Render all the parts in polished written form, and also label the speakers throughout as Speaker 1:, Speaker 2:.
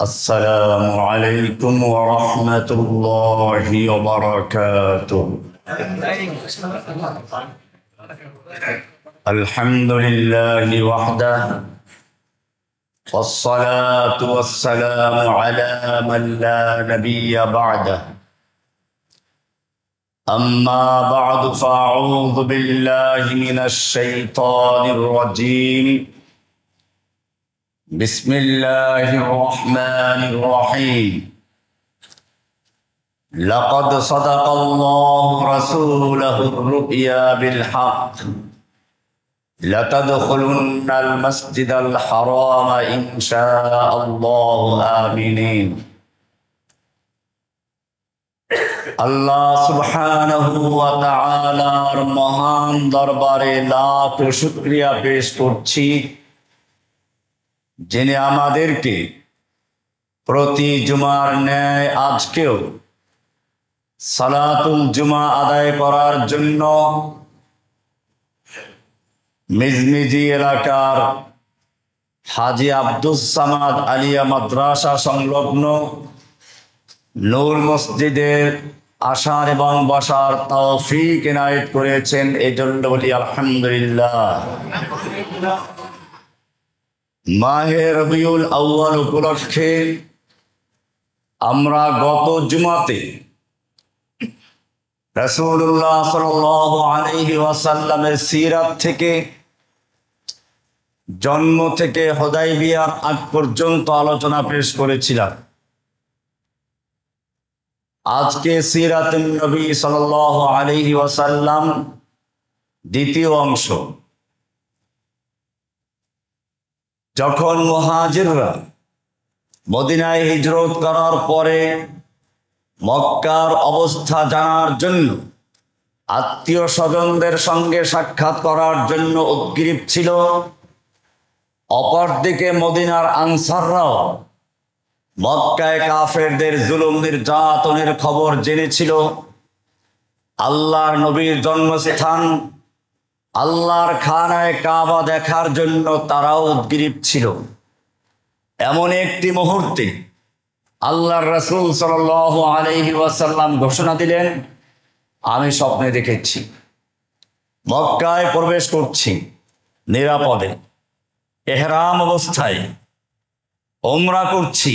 Speaker 1: السلام عليكم ورحمة الله وبركاته. الحمد لله وحده والصلاة والسلام على من لا نبي بعده. أما بعد فأعوذ بالله من الشيطان الرجيم. بسم الله الرحمن الرحيم. لقد صدق الله رسوله الرؤيا بالحق لتدخلن المسجد الحرام إن شاء الله آمنين. আল্লাহ সুবহানাহু ওয়া তাআলার মহান দরবারে লাখ শুকরিয়া পেশ করছি, যিনি আমাদেরকে প্রতি জুমার ন্যায় আজকেও সালাতুল জুমা আদায় করার জন্য মিজমিজি এলাকার হাজী আব্দুস সামাদ আলিয়া মাদ্রাসা সংলগ্ন নূর মসজিদে আসার এবং বসার তৌফিক ইনায়েত করেছেন। এই জন্য বলি আলহামদুলিল্লাহ। মাহে রবিউল আউয়াল উপলক্ষে আমরা গত জুমাতে রাসূলুল্লাহ সাল্লাল্লাহু আলাইহি ওয়াসাল্লামের সিরাত থেকে জন্ম থেকে হুদায়বিয়ার আগ পর্যন্ত আলোচনা পেশ করেছিলাম। আজকে সিরাতুন নবী সাল্লাল্লাহু আলাইহি ওয়াসাল্লাম দ্বিতীয় অংশ। যখন মুহাজিররা মদিনায় হিজরত করার পরে মক্কার অবস্থা জানার জন্য আত্মীয় স্বজনদের সঙ্গে সাক্ষাৎ করার জন্য উদ্গ্রীব ছিল, অপরদিকে মদিনার আনসাররাও মক্কায় কাফেরদের জুলুম নির্যাতনের খবর জেনেছিল। আল্লাহর নবীর জন্মস্থান আল্লাহর খানায় কাবা দেখার জন্য তারাও উদ্গ্রীব ছিল। এমন একটি মুহূর্তে আল্লাহর রাসূল সাল্লাল্লাহু আলাইহি ওয়াসাল্লাম ঘোষণা দিলেন, আমি স্বপ্নে দেখেছি মক্কায় প্রবেশ করছি নিরাপদে, ইহরাম অবস্থায়, উমরা করছি।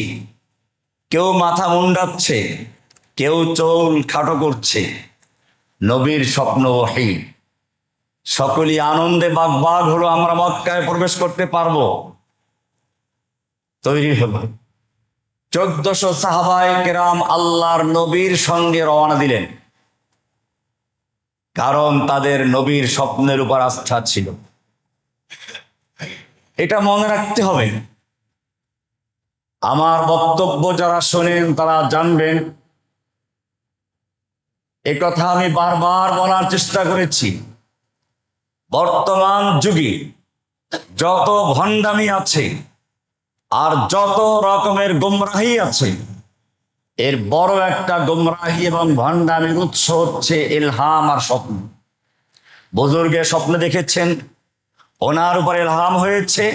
Speaker 1: কেউ মাথা মুন্ডাচ্ছে, কেউ চুল খাটো করছে। নবীর স্বপ্ন ওহী। সকলেই আনন্দে বাগবাগ হলো, আমরা মক্কায় প্রবেশ করতে পারবো। তৈরি হলো 1400 সাহাবায়ে কেরাম আল্লাহর নবীর সঙ্গে রওনা দিলেন, কারণ তাদের নবীর স্বপ্নের উপর আস্থা ছিল। এটা মনে রাখতে হবে। আমার বক্তব্য যারা শোনেন তারা জানবেন, এ কথা আমি বারবার বলার চেষ্টা করেছি। বর্তমান যুগে যত ভণ্ডামি আছে আর যত রকমের গোমরাহি আছে, এর বড় একটা গোমরাহি এবং ভণ্ডামির উৎস হচ্ছে ইলহাম আর স্বপ্ন। বুজুর্গে স্বপ্নে দেখেছেন, ওনার উপর ইলহাম হয়েছে,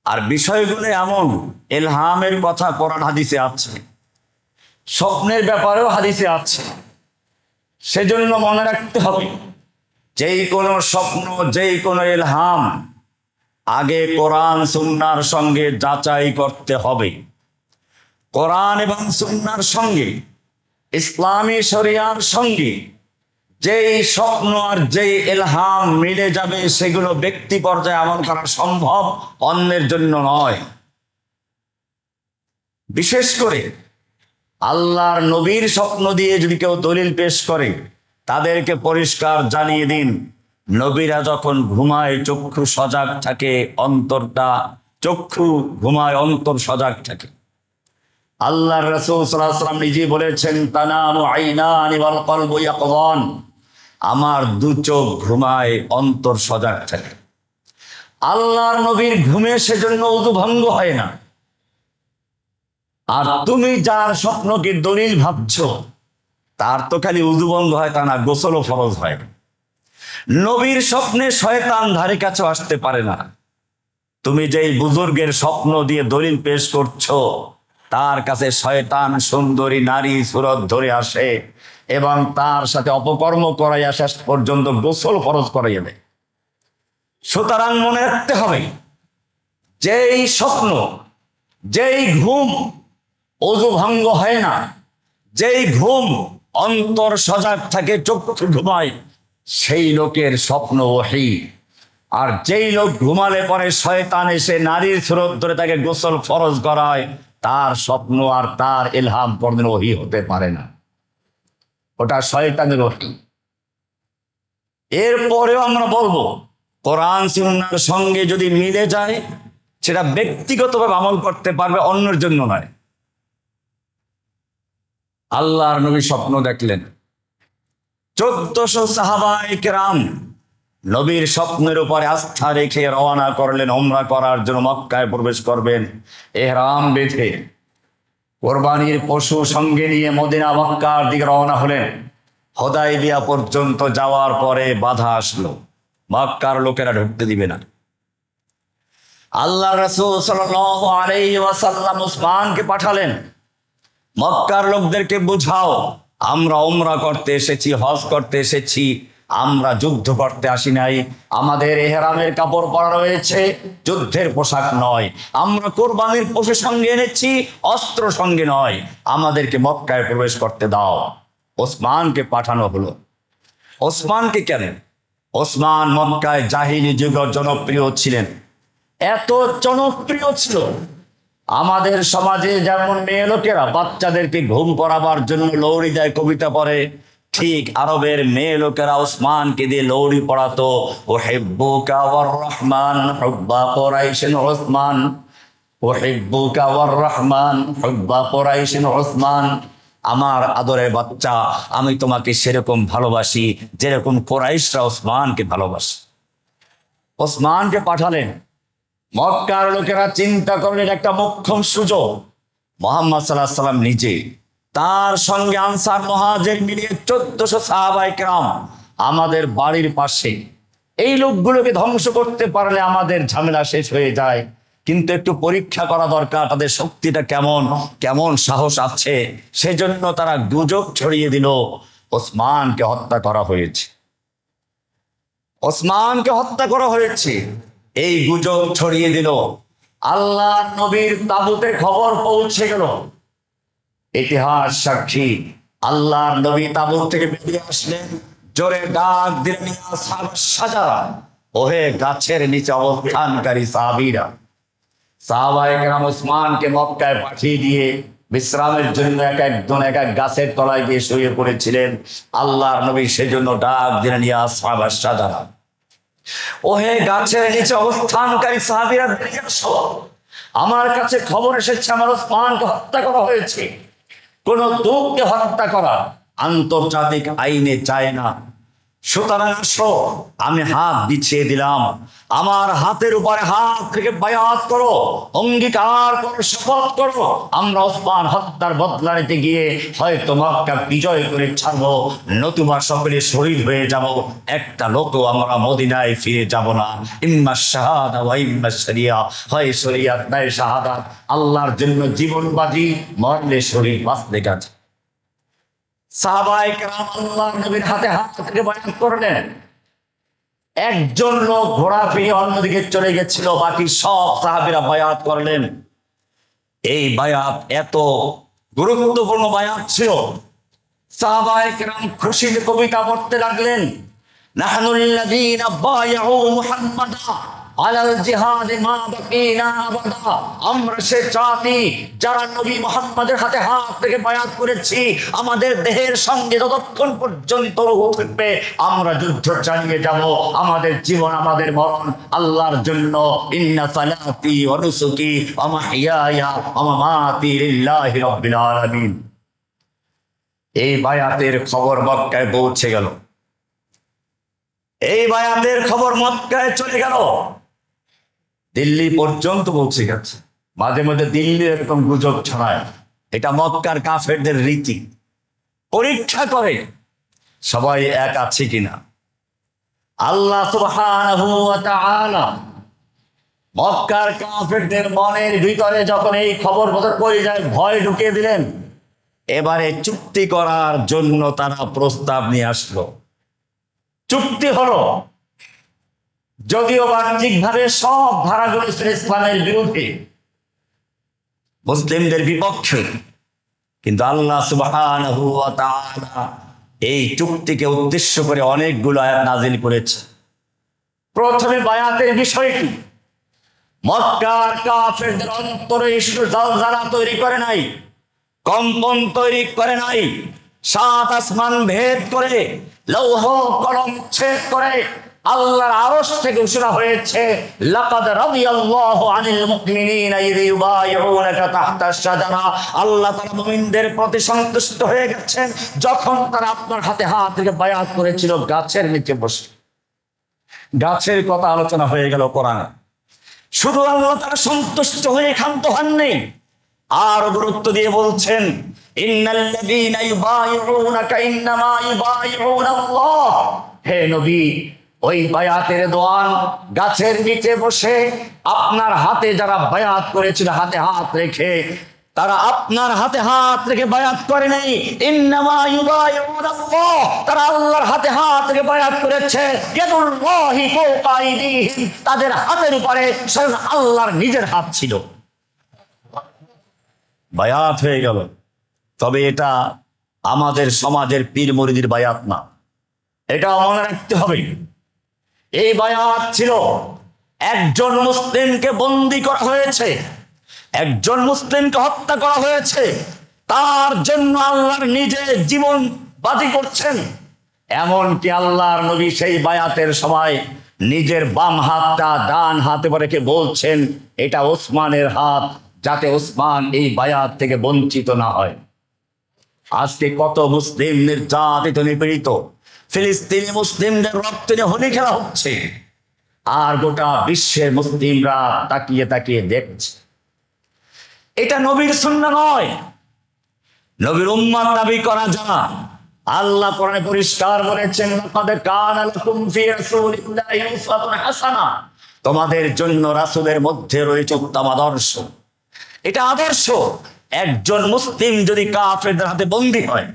Speaker 1: আর বিষয়গুলো এমন ইলহামের কথা কোরআন হাদিসে আছে, স্বপ্নের ব্যাপারেও হাদিসে আছে। সেজন্য মনে রাখতে হবে, যেই কোনো স্বপ্ন, যেই কোনো ইলহাম আগে কোরআন সুন্নাহর সঙ্গে যাচাই করতে হবে। কোরআন এবং সুন্নাহর সঙ্গে, ইসলামী শরিয়ার সঙ্গে যেই স্বপ্ন আর যেই ইলহাম মিলে যাবে, সেগুলো ব্যক্তি পর্যায়ে আমল করা সম্ভব, অন্যের জন্য নয়। বিশেষ করে আল্লাহর নবীর স্বপ্ন দিয়ে যদি কেউ দলিল পেশ করে, তাদেরকে পরিষ্কার জানিয়ে দিন, নবীরা যখন ঘুমায় চক্ষু সজাগ থাকে, চক্ষু ঘুমায় অন্তর সজাগ থাকে। আল্লাহর রাসূল সাল্লাল্লাহু আলাইহি ওয়াসাল্লাম নিজে বলেছেন, তানামু আইনানি ওয়াল কলবু ইয়াকযান, আমার দু চোখ ঘুমায়, অন্তর সজাগ থাকে। আল্লাহর নবীর ঘুমে সেজন্য ওযু ভঙ্গ হয় না। আর তুমি যার স্বপ্নকে দলিল ভাবছো, তার তো খালি ওযু ভঙ্গ হয় তা না, গোসলও ফরজ হয়। নবীর স্বপ্নে শয়তান ধারে কাছে আসতে পারে না। তুমি যেই বুজুর্গের স্বপ্ন দিয়ে দলিল পেশ করছো, তার কাছে শয়তান সুন্দরী নারী সুরত ধরে আসে এবং তার সাথে অপকর্ম করাইয়া শেষ পর্যন্ত গোসল ফরজ করাইয়া দেয়। সুতরাং মনে রাখতে হবে, যেই স্বপ্ন, যেই ঘুম অজু ভঙ্গ হয় না, যেই ঘুম অন্তর সজাগ থাকে, চক্ষু ঘুমায়, সেই লোকের স্বপ্ন ওহী। আর যেই লোক ঘুমালে পরে শয়তান এসে নারীর সুরত ধরে তাকে গোসল ফরজ করায়, তার স্বপ্ন আর তার ইলহাম কোনদিন ওহী হতে পারে না, ওটা শয়তানের ওহী। এরপরেও আমরা বলবো, কোরআন সুন্নাহর সঙ্গে যদি মিলে যায়, সেটা ব্যক্তিগতভাবে আমল করতে পারবে, অন্যের জন্য নয়। আল্লাহর নবী স্বপ্ন দেখলেন, 1400 সাহাবায়ে কেরাম নবীর স্বপ্নের উপরে আস্থা রেখে রওনা করলেন উমরা করার জন্য। মক্কায় প্রবেশ করবেন, ইহরাম বেঁধে কোরবানির পশু সঙ্গে নিয়ে মদিনা মক্কার দিকে রওনা হলেন। হুদায়বিয়া পর্যন্ত যাওয়ার পরে বাধা আসলো, মক্কার লোকেরা ঢুকতে দিবে না। আল্লাহ রাসূল সাল্লাল্লাহু আলাইহি ওয়াসাল্লাম উসমানকে পাঠালেন, মক্কার লোকদেরকে বুঝাও, আমরা উমরা করতে এসেছি, হজ করতে এসেছি, আমরা যুদ্ধ করতে আসি নাই। আমাদের ইহরামের কাপড় পরা রয়েছে, যুদ্ধের পোশাক নয়। আমরা কোরবানির পশু সঙ্গে এনেছি, অস্ত্র সঙ্গে নয়। আমাদেরকে মক্কায় প্রবেশ করতে দাও। ওসমানকে পাঠানো হলো। ওসমানকে কেন? ওসমান মক্কায় জাহিলি যুগ জনপ্রিয় ছিলেন। এত জনপ্রিয় ছিল, আমাদের সমাজে যেমন মেয়ে লোকেরা বাচ্চাদেরকে ঘুম পড়াবার জন্য লৌরি দেয়, কবিতা পড়ে, ঠিক আরবের মেয়ে লোকেরা ওসমানকে দিয়ে লৌরি পড়াতো। উহিব্বুকা ওয়ার রহমান হুব্বা কুরাইশিন ওসমান, উহিব্বুকা ওয়ার রহমান হুব্বা কুরাইশিন ওসমান। আমার আদরের বাচ্চা, আমি তোমাকে সেরকম ভালোবাসি যেরকম কুরাইশরা ওসমানকে ভালোবাসে। ওসমানকে পাঠালেন। মক্কার লোকেরা চিন্তা করলেন একটা মোক্ষম সুযোগ। মুহাম্মদ সাল্লাল্লাহু আলাইহি ওয়াসাল্লাম নিজে, তার সঙ্গে আনসার মুহাজির মিলিয়ে 1400 সাহাবায়ে কেরাম আমাদের বাড়ির পাশে। এই লোকগুলোকে ধ্বংস করতে পারলে আমাদের ঝামেলা শেষ হয়ে যায়, কিন্তু একটু পরীক্ষা করা দরকার তাদের শক্তিটা কেমন, কেমন সাহস আছে। সেজন্য তারা গুজব ছড়িয়ে দিল ওসমানকে হত্যা করা হয়েছে, ওসমানকে হত্যা করা হয়েছে। এই গুজব ছড়িয়ে দিল। আল্লাহ নবীর তাবুতে খবর পৌঁছে গেল। ইতিহাস সাক্ষী, আল্লাহর নবী তাবুত থেকে বেরিয়ে আসলেন, জোরে ডাক দিলেন, ইয়া আসহাবাস শাজারা, ওহে গাছের নিচে অবস্থানকারী সাহাবীরা। সাহাবায়ে কেরাম ওসমানকে মক্কায় পাঠিয়ে দিয়ে বিশ্রামের জন্য এক এক গাছের তলায় গিয়ে শুয়ে পড়েছিলেন। আল্লাহর নবী সেজন্য ডাক দিলেন, ইয়া আসহাবাস শাজারা, ওহে গাছের নিচে অবস্থানকারী সাহাবীরা, বেরিয়ে আসো। আমার কাছে খবর এসেছে আমার ওসমানকে হত্যা করা হয়েছে। কোন লোককে হত্যা করা আন্তর্জাতিক আইনে চায় না। সুতরাং আসো, আমি হাত বিছিয়ে দিলাম, আমার হাতের উপরে হাত থেকে বায়াত করো, অঙ্গীকার করো, শপথ করো, আমরা ওসমান হত্যার বদলা নিতে গিয়ে হয়তো মক্কা বিজয় করে ছাড়বো, নতুবা সকলে শহীদ হয়ে যাব, একটা লোকও আমরা মদিনায় ফিরে যাব না। ইম্মা শাহাদা ওয়া ইম্মা শরিয়া, হয় শরিয়াত নয় শাহাদাত। আল্লাহর জন্য জীবন বাজি, মরলে শরীর, বাঁচলে কাজ। সাহাবায়ে কেরাম আল্লাহর নবীর হাতে হাত থেকে বায়াত করলেন। একজন লোক ঘোড়া ফিরিয়ে অন্যদিকে চলে গেছিল, বাকি সব সাহাবীরা বায়াত করলেন। এই বায়াত এত গুরুত্বপূর্ণ বায়াত ছিল, সাহাবায়ে কেরাম খুশিতে কবিতা পড়তে লাগলেন। নাহনুল্লাযীনা বায়াউ মুহাম্মাদা আলাল জিহাদ মা বাকিনা আবাদা, আমরা সে জাতি যারা নবী মুহাম্মাদের হাতে হাত থেকে বায়াত করেছি, আমাদের দেহের সঙ্গে যতক্ষণ পর্যন্ত রূহ থাকবে আমরা যুদ্ধ চালিয়ে যাব, আমাদের জীবন আমাদের মরণ আল্লাহর জন্য। ইন্না সালাতি ওয়া নুসুকি ওয়া মাহইয়ায়া ওয়া মামাতি লিল্লাহি রাব্বিল আলামিন। এই বায়াতের খবর মক্কায় পৌঁছে গেল। এই বায়াতের খবর মক্কায় চলে গেল, দিল্লি পর্যন্ত পৌঁছে গেছে। মাঝে মাঝে দিল্লি এরকম গুজব ছড়ায়, এটা মক্কার কাফেরদের রীতি। পরীক্ষা করে সবাই এক আছে কিনা। আল্লাহ সুবহানাহু ওয়া তাআলা মক্কার কাফেরদের মনের ভিতরে যখন এই খবর করে যায়, ভয় ঢুকিয়ে দিলেন। এবারে চুক্তি করার জন্য তারা প্রস্তাব নিয়ে আসলো। চুক্তি হলো, যদিও বাহ্যিকভাবে সব ধারাগুলো ইসলামের বিরুদ্ধে, মুসলিমদের বিপক্ষে, কিন্তু আল্লাহ সুবহানাহু ওয়া তাআলা এই চুক্তিকে উদ্দেশ্য করে অনেকগুলো আয়াত নাযিল করেছে। প্রথমে বায়াতের বিষয়টি মক্কার কাফেরদের অন্তরে জালজালা তৈরি করে নাই, কম্পন তৈরি করে নাই। সাত আসমান ভেদ করে, লৌহ কলম ছেদ করে আল্লাহর আরশ থেকে ঘোষণা হয়েছে, লাকাদ রাদিয়াল্লাহু আনিল মুমিনিনা ইয ইউবাইউনাকা তাহতাশ শাজারা। আল্লাহ তাআলা মুমিনদের প্রতি সন্তুষ্ট হয়ে গেছেন যখন তারা আপনার হাতে হাত রেখে বায়াত করেছিল গাছের নিচে বসে। গাছের কথা আলোচনা হয়ে গেল কোরআনে। শুধু আল্লাহ তাআলা সন্তুষ্ট হয়ে ক্ষান্ত হননি, আর গুরুত্ব দিয়ে বলছেন, ইন্নাল্লাযীনা ইউবাইউনাকা ইন্নামা ইউবাইউনাল্লাহ। হে নবী, ওই বায়াতের দোয়ান গাছের নিচে বসে আপনার হাতে যারা বায়াত করেছিল হাতে হাত রেখে, তারা আপনার হাতে হাত রেখে বায়াত করে নাই। ইন্নামা ইউবাইউনাল্লাহ, তারা আল্লাহর হাতে হাত রেখে বায়াত করেছে। ইয়াদুল্লাহি ফাওকা আইদিহিম, তাদের হাতের উপরে স্বয়ং আল্লাহর নিজের হাত ছিল। বায়াত হয়ে গেল। তবে এটা আমাদের সমাজের পীর মুরিদির বায়াত না, এটা মনে রাখতে হবে। এই বায়াত ছিল একজন মুসলিমকে বন্দী করা হয়েছে, একজন মুসলিমকে হত্যা করা হয়েছে, তার জন্য আল্লাহর নিজে জীবন বাজি করছেন। এমনকি আল্লাহর নবী সেই বায়াতের সময় নিজের বাম হাতটা ডান হাতে রেখে বলছেন, এটা ওসমানের হাত, যাতে ওসমান এই বায়াত থেকে বঞ্চিত না হয়। আজকে কত মুসলিম নির্যাতিত নিপীড়িত, ফিলিস্তিনি মুসলিমদের রক্ত নিয়ে হোলি খেলা হচ্ছে, আর গোটা বিশ্বের মুসলিমরা তাকিয়ে তাকিয়ে দেখছে। এটা নবীর সুন্নাহ নয়, নবীর উম্মত দাবি করা যায়। আল্লাহ কোরআনে পরিষ্কার বলেছেন, লাকাদ কানা লাকুম ফি রাসূলিল্লাহি উসওয়াতুন হাসানাহ, তোমাদের জন্য রাসূলের মধ্যে রয়েছে উত্তম আদর্শ। এটা আদর্শ। একজন মুসলিম যদি কাফেরদের হাতে বন্দী হয়,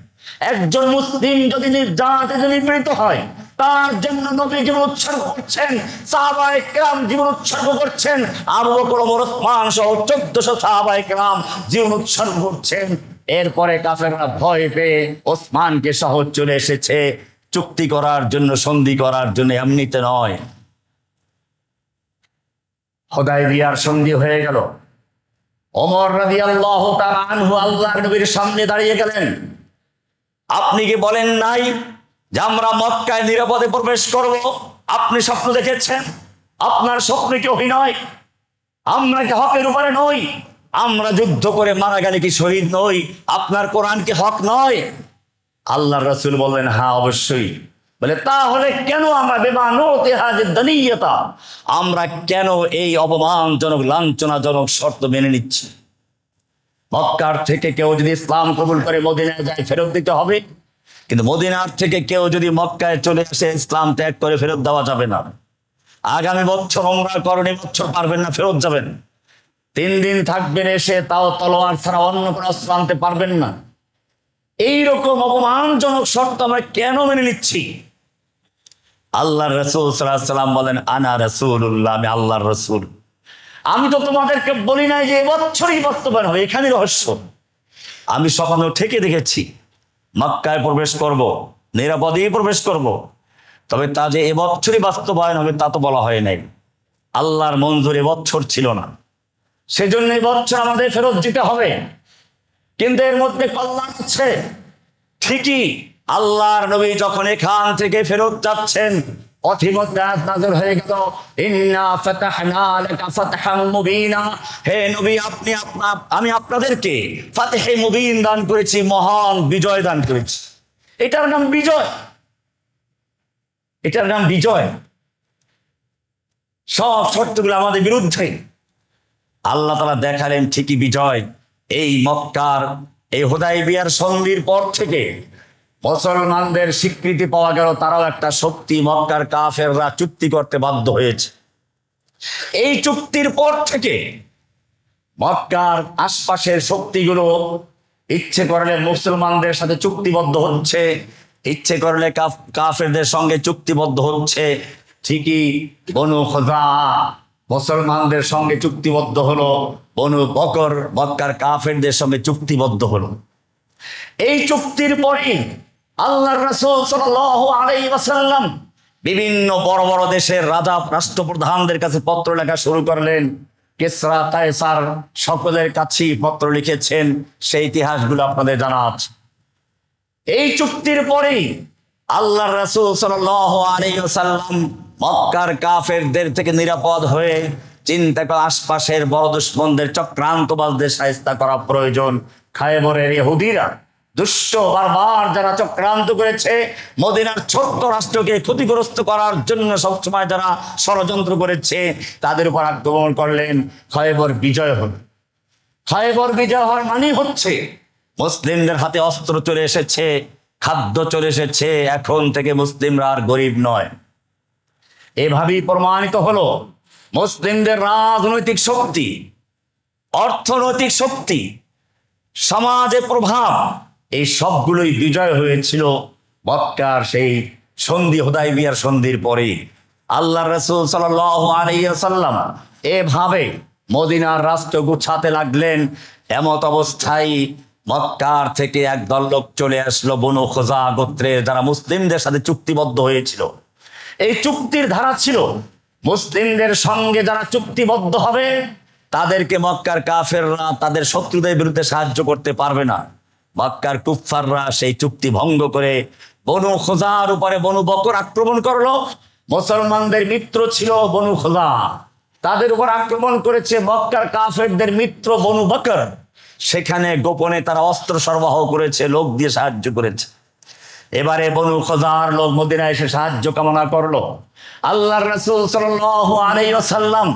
Speaker 1: একজন মুসলিম যদি নির্যাতিত নিপীড়িত হয়, তার জন্য নবী জীবন উৎসর্গ করছেন, সাহাবায়ে কেরাম জীবন উৎসর্গ করছেন, আবু বকর ওমর ওসমান সহ 1400 সাহাবায়ে কেরাম জীবন উৎসর্গ করছেন। এরপরে কাফেররা ভয় পেয়ে ওসমানকে সহ চলে এসেছে চুক্তি করার জন্য, সন্ধি করার জন্য, এমনিতে নয়। হুদায়বিয়ার সন্ধি হয়ে গেল। ওমর রাদিয়াল্লাহু তাআলা আনহু আল্লাহর নবীর সামনে দাঁড়িয়ে গেলেন। আপনি কি বলেন নাই যে আমরা মক্কায় নিরাপদে প্রবেশ করব? আপনি স্বপ্ন দেখেছেন? আপনার স্বপ্ন কি অভিনয়? আমরা কি হকের উপরে নই? আমরা যুদ্ধ করে মারা গেলে কি শহীদ নই? আপনার কোরআন কি হক নয়? আল্লাহর রাসূল বললেন, হ্যাঁ অবশ্যই। বলে, তাহলে কেন আমরা বেমানুতে হাজির দানিয়তা, আমরা কেন এই অপমানজনক লাঞ্ছনাজনক শর্ত মেনে নিচ্ছি? মক্কার থেকে কেউ যদি ইসলাম কবুল করে মদিনায় যায়, ফেরত দিতে হবে। কিন্তু মদিনার থেকে কেউ যদি মক্কায় চলে এসে ইসলাম ত্যাগ করে, ফেরত দেওয়া যাবে না। আগামী বছর উমরা করেন, বছর পারবেন না, ফেরত যাবেন। 3 দিন থাকবেন, এসে তাও তলোয়ার ছাড়া অন্য কোনো অস্ত্র আনতে পারবেন না। এইরকম অপমানজনক শর্ত আমরা কেন মেনে নিচ্ছি? আল্লাহর রাসূল সাল্লাল্লাহু আলাইহি ওয়াসাল্লাম বলেন, আনা রাসূলুল্লাহ, আমি আল্লাহর রাসূল। আমি তো তোমাদেরকে বলি নাই যে এবছরই বাস্তবায়ন হবে, এখানে রহস্য। আমি স্বপ্ন থেকে দেখেছি মক্কায় প্রবেশ করব, নিরাপদেই প্রবেশ করব, তবে তা যে এবছরই বাস্তবায়ন হবে তা তো বলা হয় নাই। আল্লাহর মঞ্জুর এবছর ছিল না, সেজন্য এবছর আমাদের ফেরত দিতে হবে। কিন্তু এর মধ্যে কল্যাণ আছে। ঠিকই আল্লাহর নবী যখন এখান থেকে ফেরত যাচ্ছেন, অথিমধ্যে আয়াত নাযিল হয়ে গেল, ইন্না ফাতাহনা লাকা ফাতহাম মুবিনা। হে নবী, আমি আপনাদেরকে ফাতহে মুবিন দান করেছি, মহান বিজয় দান করেছি। এটার নাম বিজয়, এটার নাম বিজয়। সব শর্তগুলো আমাদের বিরুদ্ধে। আল্লাহ তাআলা দেখালেন ঠিকই বিজয়। এই মক্কার এই হুদায়বিয়ার সন্ধির পর থেকে মুসলমানদের স্বীকৃতি পাওয়া গেল, তারাও একটা শক্তি। মক্কার কাফেররা চুক্তি করতে বাধ্য হয়েছে। এই চুক্তির পর থেকে মক্কার আশপাশের শক্তিগুলো ইচ্ছে করলে মুসলমানদের সাথে চুক্তিবদ্ধ হচ্ছে, ইচ্ছে করলে কাফেরদের সঙ্গে চুক্তিবদ্ধ হচ্ছে। ঠিকই বনু খুজা মুসলমানদের সঙ্গে চুক্তিবদ্ধ হলো, বনু বকর মক্কার কাফেরদের সঙ্গে চুক্তিবদ্ধ হলো। এই চুক্তির পরে আল্লাহর রাসূল সাল্লাল্লাহু আলাইহি ওয়াসাল্লাম বিভিন্ন বড় বড় দেশের রাজা রাষ্ট্রপ্রধানদের কাছে পত্র লেখা শুরু করলেন। কিসরা কায়সার সকলের কাছেই পত্র লিখেছেন, সেই ইতিহাসগুলো আপনাদের জানা আছে। এই চুক্তির পরেই আল্লাহর রাসূল সাল্লাল্লাহু আলাইহি ওয়াসাল্লাম মক্কার কাফেরদের থেকে নিরাপদ হয়ে চিন্তা করে আশপাশের বড় দুশমনদের চক্রান্তবাজদের শায়েস্তা করা প্রয়োজন। খায়বরের ইহুদিরা দুষ্ট বারবার যারা চক্রান্ত করেছে, মদিনার ছোট্ট রাষ্ট্রকে ক্ষতিগ্রস্ত করার জন্য সবসময় যারা ষড়যন্ত্র করেছে, তাদের উপর আক্রমণ করলেন। খায়বর বিজয় হল। খায়বর বিজয় হওয়ার মানে হচ্ছে মুসলিমদের হাতে অস্ত্র চলে এসেছে, খাদ্য চলে এসেছে, এখন থেকে মুসলিমরা আর গরিব নয়। এভাবেই প্রমাণিত হলো মুসলিমদের রাজনৈতিক শক্তি, অর্থনৈতিক শক্তি, সমাজে প্রভাব, এই সবগুলোই বিজয় হয়েছিল মক্কার সেই সন্ধি, হুদায়বিয়ার সন্ধির পরে। আল্লাহর রাসূল সাল্লাল্লাহু আলাইহি ওয়াসাল্লাম এভাবে মদিনার রাষ্ট্র গুছাতে লাগলেন। এমত অবস্থায় মক্কার থেকে একদল লোক চলে আসলো বনু খুজা গোত্রের, যারা মুসলিমদের সাথে চুক্তিবদ্ধ হয়েছিল। এই চুক্তির ধারা ছিল মুসলিমদের সঙ্গে যারা চুক্তিবদ্ধ হবে তাদেরকে মক্কার কাফেররা তাদের শত্রুদের বিরুদ্ধে সাহায্য করতে পারবে না। মক্কার কুফফাররা সেই চুক্তি ভঙ্গ করে বনু খুজার উপরে বনু বকর আক্রমণ করলো। মুসলমানদের মিত্র ছিল বনু খুজা, তাদের উপর আক্রমণ করেছে মক্কার কাফেরদের মিত্র বনু বকর। সেখানে গোপনে তারা অস্ত্র সরবরাহ করেছে, লোক দিয়ে সাহায্য করেছে। এবারে বনু খুজার লোক মদিনায় এসে সাহায্য কামনা করলো। আল্লাহর রাসূল সাল্লাল্লাহু আলাইহি ওয়াসাল্লাম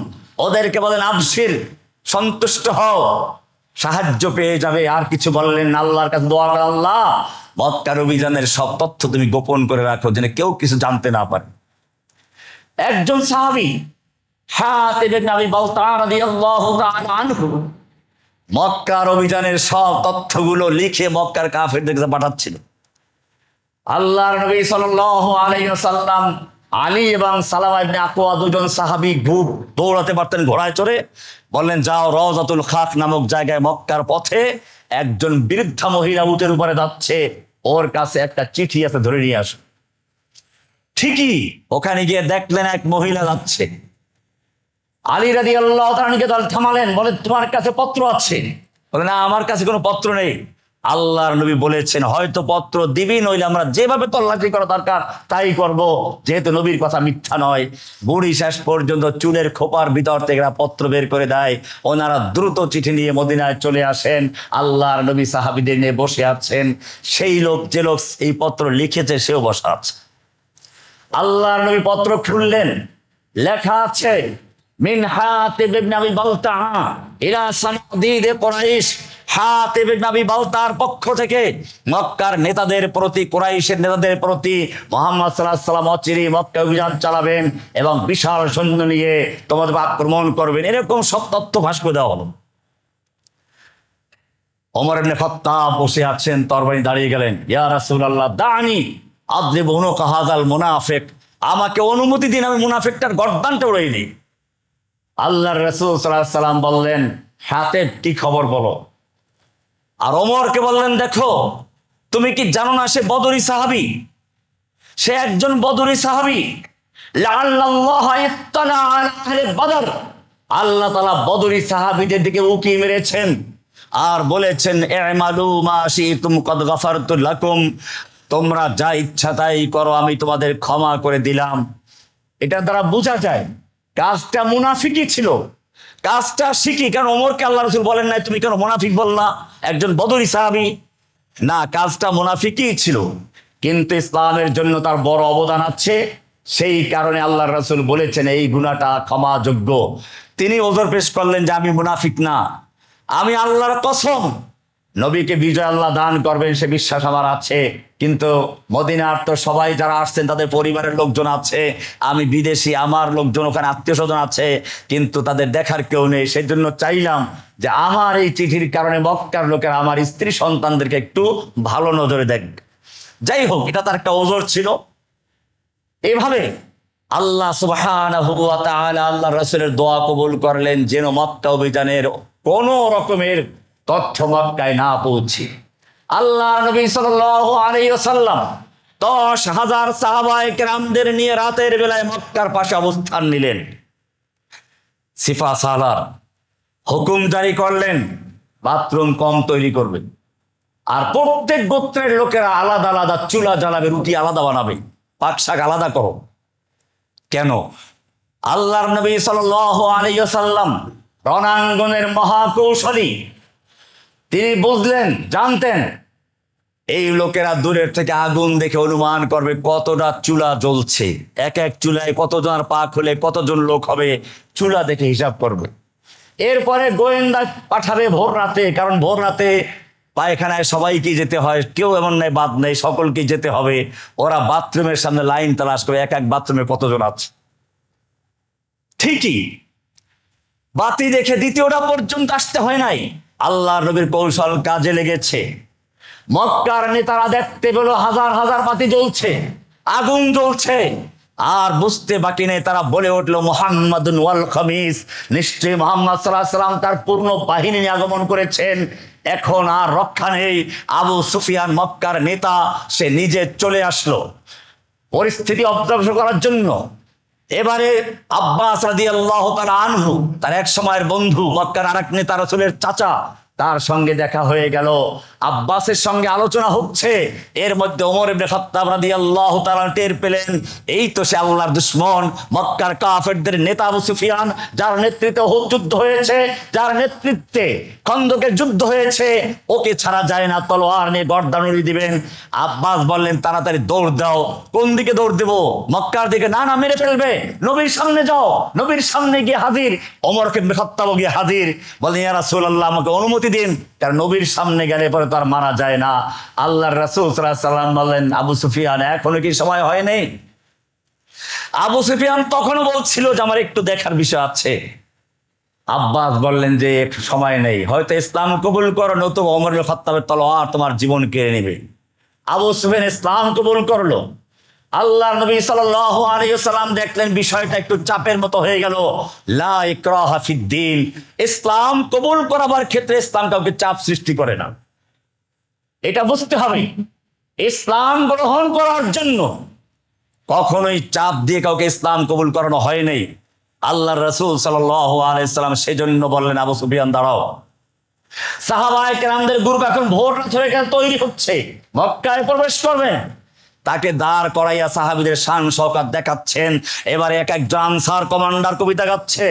Speaker 1: ওদেরকে বলেন, আবশির, সন্তুষ্ট হও, সাহায্য পেয়ে যাবে। আর কিছু বললেন না, আল্লাহর কাছে দোয়া করে, আল্লাহ মক্কার অভিযানের সব তথ্য তুমি গোপন করে রাখো, যেন কেউ কিছু জানতে না পারে। একজন সাহাবী হাতিব ইবনে আবি বালতা রাদিয়াল্লাহু তাআলা আনহু মক্কার অভিযানের সব তথ্যগুলো লিখে মক্কার কাফেরদের কাছে পাঠাচ্ছিল। আল্লাহর নবী সাল্লাল্লাহু আলাইহি ওয়াসাল্লাম আলী এবং সালামা ইবনে আকওয়া দুজন সাহাবী খুব দৌড়াতে পারতেন ঘোড়ায় চড়ে, বললেন যাও রওজাতুল খাক নামক জায়গায় মক্কার পথে একজন বৃদ্ধা মহিলা উটের উপরে যাচ্ছে, ওর কাছে একটা চিঠি আছে, ধরে নিয়ে আসো। ঠিকই ওখানে গিয়ে দেখলেন এক মহিলা যাচ্ছে। আলী রাদিয়াল্লাহু তাআলা কে দল থামালেন, বলে তোমার কাছে পত্র আছে? বলে না, আমার কাছে কোনো পত্র নেই। আল্লাহর নবী বলেছেন হয়তো পত্র দিবি, নইলে আমরা যেভাবে তল্লাশি করা দরকার তাই করব, যেহেতু নবীর কথা মিথ্যা নয়। বুড়ি শেষ পর্যন্ত চুলের খোপার ভিতর থেকে পত্র বের করে দেয়। ওনারা দ্রুত চিঠি নিয়ে মদিনায় চলে আসেন। আল্লাহর নবী সাহাবীদের নিয়ে বসে আছেন। সেই লোক, যে লোক এই পত্র লিখেছে, সেও বসা আছে। আল্লাহর নবী পত্র খুললেন, লেখা আছে মিন হাতিব ইবনে আবি বালতা ইলা সানাদিদ কুরাইশ। হাতিব ইবনে আবি বালতার পক্ষ থেকে মক্কার নেতাদের প্রতি, কুরাইশের নেতাদের প্রতি মুহাম্মদ সাল্লাল্লাহু আলাইহি ওয়াসাল্লাম অচিরেই মক্কা অভিযান চালাবেন এবং বিশাল সৈন্য নিয়ে তোমাদের আক্রমণ করবেন, এরকম সব তথ্য ফাঁস করে দেওয়া হলো। ওমর ইবনে খাত্তাব বসে আছেন, তরবারি দাঁড়িয়ে গেলেন, ইয়া রাসূলুল্লাহ দানি আদরিব উনুকা হাযাল মুনাফিক, আমাকে অনুমতি দিন, আমি মুনাফিকটার গর্দানটা উড়িয়ে দিই। আল্লাহর রাসূল সাল্লাল্লাহু আলাইহি ওয়াসাল্লাম বললেন, হাতেব কি খবর বলো। আর ওমরকে বললেন, দেখো তুমি কি জানো না সে বদরি সাহাবী, সে একজন বদরি সাহাবী। লাআল্লাল্লাহ ইত্তালা আলা আহলি বদর, আল্লাহ তাআলা বদরি সাহাবীদের দিকে উকি মেরেছেন আর বলেছেন ইমালু মা শিতুম কদ গফারতু লাকুম, তোমরা যা ইচ্ছা তাই করো, আমি তোমাদের ক্ষমা করে দিলাম। এটা দ্বারা বোঝা যায় কাজটা মুনাফিকই ছিল, কাজটা শিখি। কারণ ওমরকে আল্লাহ রাসূল বলেন নাই তুমি কেন মুনাফিক বললা, একজন বদরি সাহাবী না, কাজটা মুনাফিকই ছিল। কিন্তু ইসলামের জন্য তার বড় অবদান আছে, সেই কারণে আল্লাহর রাসূল বলেছেন এই গুনাহটা ক্ষমাযোগ্য। তিনি ওজর পেশ করলেন যে আমি মুনাফিক না, আমি আল্লাহর কসম নবীকে বিজয় আল্লাহ দান করবেন সে বিশ্বাস আমার আছে, কিন্তু মদিনার তো সবাই যারা আসছেন তাদের পরিবারের লোকজন আছে, আমি বিদেশি, আমার লোকজন ওখানে আত্মীয় স্বজন আছে, কিন্তু তাদের দেখার কেউ নেই। সেই জন্য চাইলাম যে আমার এই চিঠির কারণে মক্কার লোকেরা আমার স্ত্রী সন্তানদেরকে একটু ভালো নজরে দেখ। যাই হোক, এটা তার একটা ওজর ছিল। এভাবে আল্লাহ সুবহানাহু ওয়া তাআলা আল্লাহ রাসূলের দোয়া কবুল করলেন যেন মক্কা অভিযানের কোন রকমের তথ্য মক্কায় না পৌঁছে। আল্লাহ নবী সাল্লাল্লাহু আলাইহি ওয়াসাল্লাম 10,000 সাহাবায়ে কেরামদের নিয়ে রাতের বেলায় মক্কার পাশে অবস্থান নিলেন। সিফা সালার হুকুম জারি করলেন বাথরুম কম তৈরি করবেন, আর প্রত্যেক গোত্রের লোকেরা আলাদা আলাদা চুলা জ্বালাবে, রুটি আলাদা বানাবে, পাক শাক আলাদা করো। কেন? আল্লাহর নবী সাল্লাল্লাহু আলাইহি ওয়াসাল্লাম রণাঙ্গনের মহাকৌশলী, তিনি বুঝলেন, জানতেন এই লোকেরা দূরের থেকে আগুন দেখে অনুমান করবে কতটা চুলা জ্বলছে, এক এক চুলায় কতজনের পা খুলে কতজন লোক হবে, চুলা দেখে হিসাব করবে। এরপরে গোয়েন্দা পাঠাবে ভোর রাতে, কারণ ভোর রাতে পায়খানায় সবাইকে যেতে হয়, কেউ এমন নাই বাদ নেই, সকলকে যেতে হবে। ওরা বাথরুমের সামনে লাইন তালাশ করে এক এক বাথরুমে কতজন আছে। ঠিকই বাতি দেখে দ্বিতীয়টা পর্যন্ত আসতে হয় নাই, আল্লাহ নবীর কৌশল কাজে লেগেছে। মক্কার নেতারা দেখতে পেল হাজার হাজার বাতি জ্বলছে, আগুন জ্বলছে, আর বুঝতে বাকি নেই, তারা বলে উঠলো মুহাম্মাদুন ওয়াল খামিস, নিশ্চয়ই মুহাম্মদ সাল্লাল্লাহু আলাইহি ওয়াসাল্লাম তার পূর্ণ বাহিনী নিয়ে আগমন করেছেন, এখন আর রক্ষা নেই। আবু সুফিয়ান মক্কার নেতা, সে নিজে চলে আসলো পরিস্থিতি অবজার্ভ করার জন্য। এবারে আব্বাস রাদিয়াল্লাহু তাআলা আনহু, তার এক সময়ের বন্ধু, মক্কার আরেক নেতা, রাসূলের চাচা, তার সঙ্গে দেখা হয়ে গেল। আব্বাসের সঙ্গে আলোচনা হচ্ছে, এর মধ্যে ওমর ইবনে খাত্তাব রাদিয়াল্লাহু তাআলা টের পেলেন এই তো সে আল্লাহর দুশমন, মক্কার কাফেরদের নেতা আবু সুফিয়ান, যার নেতৃত্বে উহুদ যুদ্ধ হয়েছে, যার নেতৃত্বে খন্দকের যুদ্ধ হয়েছে, ওকে ছাড়া যায় না, তলোয়ার নিয়ে গর্দানুরি দিবেন। আব্বাস বললেন তাড়াতাড়ি দৌড় দাও। কোন দিকে দৌড় দেব? মক্কার দিকে? না না, মেরে ফেলবে, নবীর সামনে যাও। নবীর সামনে গিয়ে হাজির, ওমর ইবনে খাত্তাব গিয়ে হাজির, বলেন ইয়া রাসূলুল্লাহ আমাকে অনুমতি দিন, কারণ নবীর সামনে গেলে পরে তো আর মারা যায় না। আল্লাহর রাসূল সাল্লাল্লাহু আলাইহি ওয়াসাল্লাম বললেন আবু সুফিয়ান এখনো কি সময় হয়নি? আবু সুফিয়ান তখনও বলছিল যে আমার একটু দেখার বিষয় আছে। আব্বাস বললেন যে সময় নেই, হয়তো ইসলাম কবুল করো, নতুবা ওমর ইবনে খাত্তাবের তলোয়ার তোমার জীবন কেড়ে নেবে। আবু সুফিয়ান ইসলাম কবুল করলো। আল্লাহর নবী সাল্লাল্লাহু আলাইহি ওয়াসাল্লাম দেখলেন বিষয়টা একটু চাপের মতো হয়ে গেল। লা ইকরাহা ফিদ্দীন, ইসলাম কবুল করার ক্ষেত্রে ইসলাম কাউকে চাপ সৃষ্টি করে না, এটা বুঝতে হবে। ইসলাম গ্রহণ করার জন্য কখনোই চাপ দিয়ে কাউকে ইসলাম কবুল করানো হয় নাই। আল্লাহর রাসূল সাল্লাল্লাহু আলাইহি ওয়াসাল্লাম সেজন্য বললেন আবু সুফিয়ান দাঁড়াও। সাহাবায়ে কেরামদের গ্রুপ এখন ভোর রাত হয়ে গেছে, তৈরি হচ্ছে, মক্কায় প্রবেশ করবে। তাকে দাঁড় করাইয়া সাহাবীদের শান শওকত দেখাচ্ছেন। এবারে এক একজন আনসার কমান্ডার কবিতা গাচ্ছে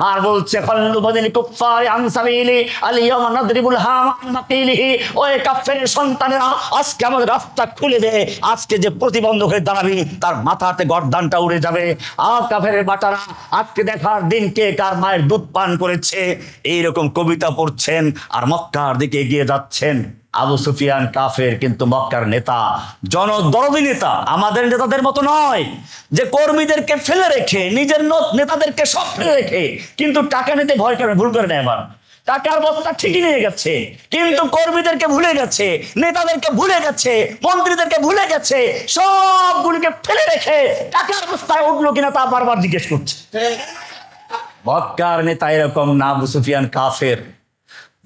Speaker 1: আর বলছে খাল্লু বাদিল কুফারি আনসাবিলি আল ইয়াওমা নাদরিবুল হাম মাকিলিহি, ওই কাফেরের সন্তানেরা আজকে আমাদের রাস্তা খুলে দে, আজকে যে প্রতিবন্ধক হয়ে দাঁড়াবি তার মাথাতে গর্দানটা উড়ে যাবে। আর কাফেরের বাটারা আজকে দেখার দিন কে কার মায়ের দুধ পান করেছে, এইরকম কবিতা পড়ছেন আর মক্কার দিকে এগিয়ে যাচ্ছেন। আবু সুফিয়ান কাফের, কিন্তু মক্কার নেতা, জনদরদী নেতা, আমাদের নেতাদের মতো নয় যে কর্মীদেরকে ফেলে রেখে নিজের নেতাদেরকে সব ফেলে রেখে কিন্তু টাকা নিতে ভয় করে, ভুল করে নেয়। আবার টাকার বস্তা ঠিকই নিয়ে গেছে, কিন্তু কর্মীদেরকে ভুলে গেছে, নেতাদেরকে ভুলে গেছে, মন্ত্রীদেরকে ভুলে গেছে, সবগুলিকে ফেলে রেখে টাকার বস্তায় উঠলো কিনা তা বারবার জিজ্ঞেস করছে। মক্কার নেতা এরকম না, আবু সুফিয়ান কাফের।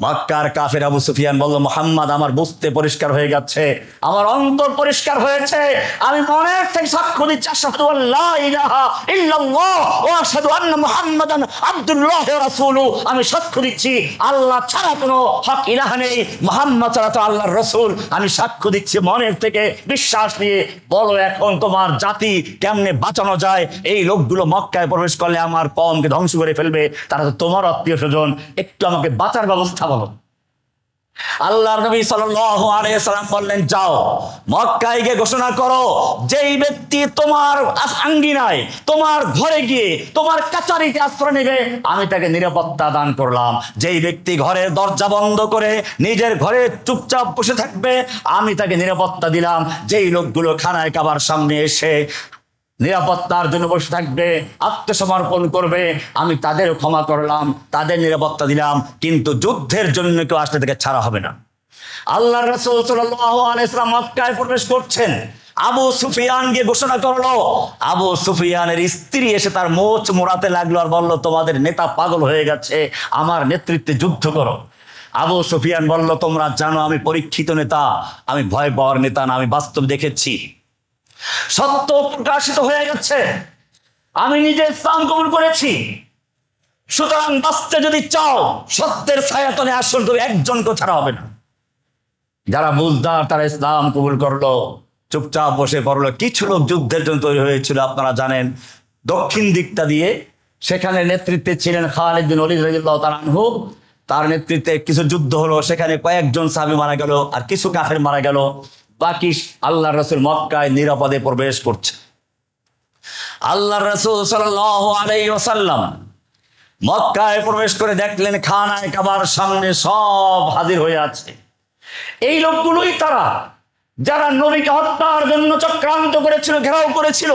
Speaker 1: মক্কার কাফের আবু সুফিয়ান বলল মুহাম্মদ আমার বুঝতে পরিষ্কার হয়ে গেছে, আমার অন্তর পরিষ্কার হয়েছে, আমি মনের থেকে সাক্ষ্য দিচ্ছি আশহাদু আল্লা ইলাহা ইল্লাল্লাহ ওয়া আশহাদু আন্না মুহাম্মাদান আবদুল্লাহ ওয়া রাসূলুহু, আমি সাক্ষ্য দিচ্ছি আল্লাহ ছাড়া কোনো হক ইলাহ নেই, মুহাম্মদ ছাড়া তো আল্লাহর রাসূল, আমি সাক্ষ্য দিচ্ছি মনের থেকে বিশ্বাস নিয়ে। বলো এখন তোমার জাতি কেমনে বাঁচানো যায়? এই লোকগুলো মক্কায় প্রবেশ করলে আমার কওমকে ধ্বংস করে ফেলবে, তারা তো তোমার আত্মীয় স্বজন, একটু আমাকে বাঁচার ব্যবস্থা বলো। আল্লাহর নবী সাল্লাল্লাহু আলাইহি সাল্লাম বললেন, যাও মক্কায় গিয়ে বললেন, যাও মক্কায় গিয়ে ঘোষণা করো, যেই ব্যক্তি তোমার আঙ্গিনায়, তোমার ঘরে গিয়ে, তোমার কাচারিতে আশ্রয় নেবে, আমি তাকে নিরাপত্তা দান করলাম। যেই ব্যক্তি ঘরের দরজা বন্ধ করে নিজের ঘরে চুপচাপ বসে থাকবে, আমি তাকে নিরাপত্তা দিলাম। যেই লোকগুলো খানায় কাবার সামনে এসে নিরাপত্তার জন্য বসে থাকবে, আত্মসমর্পণ করবে, আমি তাদেরও ক্ষমা করলাম, তাদের নিরাপত্তা দিলাম। কিন্তু যুদ্ধের জন্য কেউ আসলে থেকে ছাড়া হবে না। আল্লাহর রাসূল সাল্লাল্লাহু আলাইহি ওয়াসাল্লাম মক্কায় প্রবেশ করছেন, আবু সুফিয়ান গিয়ে ঘোষণা করলো। আবু সুফিয়ানের স্ত্রী এসে তার মোচ মোড়াতে লাগলো আর বলল, তোমাদের নেতা পাগল হয়ে গেছে, আমার নেতৃত্বে যুদ্ধ করো। আবু সুফিয়ান বলল, তোমরা জানো আমি পরীক্ষিত নেতা, আমি ভয় পাওয়ার নেতা না, আমি বাস্তব দেখেছি, সত্য প্রকাশিত হয়ে গেছে, আমি নিজে ইসলাম কবুল করেছি। সুতরাং বাঁচতে যদি চাও, সত্যের ছায়াতলে আসল, তবে একজনকে ছাড়া হবে না। যারা বুঝদার তারা ইসলাম কবুল করলো, চুপচাপ বসে পড়লো। কিছু লোক যুদ্ধের জন্য তৈরি হয়েছিল, আপনারা জানেন, দক্ষিণ দিকটা দিয়ে। সেখানে নেতৃত্বে ছিলেন খালিদ বিন ওয়ালিদ রাদিয়াল্লাহু তাআলা আনহু। তার নেতৃত্বে কিছু যুদ্ধ হলো, সেখানে কয়েকজন সাহাবী মারা গেল আর কিছু কাফের মারা গেল। বাকি আল্লাহর রাসূল মক্কায় নিরাপদে প্রবেশ করছে। আল্লাহর রাসূল সাল্লাল্লাহু আলাইহি ওয়াসাল্লাম মক্কায় প্রবেশ করে দেখলেন খানায় কাবার সামনে সব হাজির হয়ে আছে। এই লোকগুলোই তারা যারা নবীকে হত্যার জন্য চক্রান্ত করেছিল, ঘেরাও করেছিল।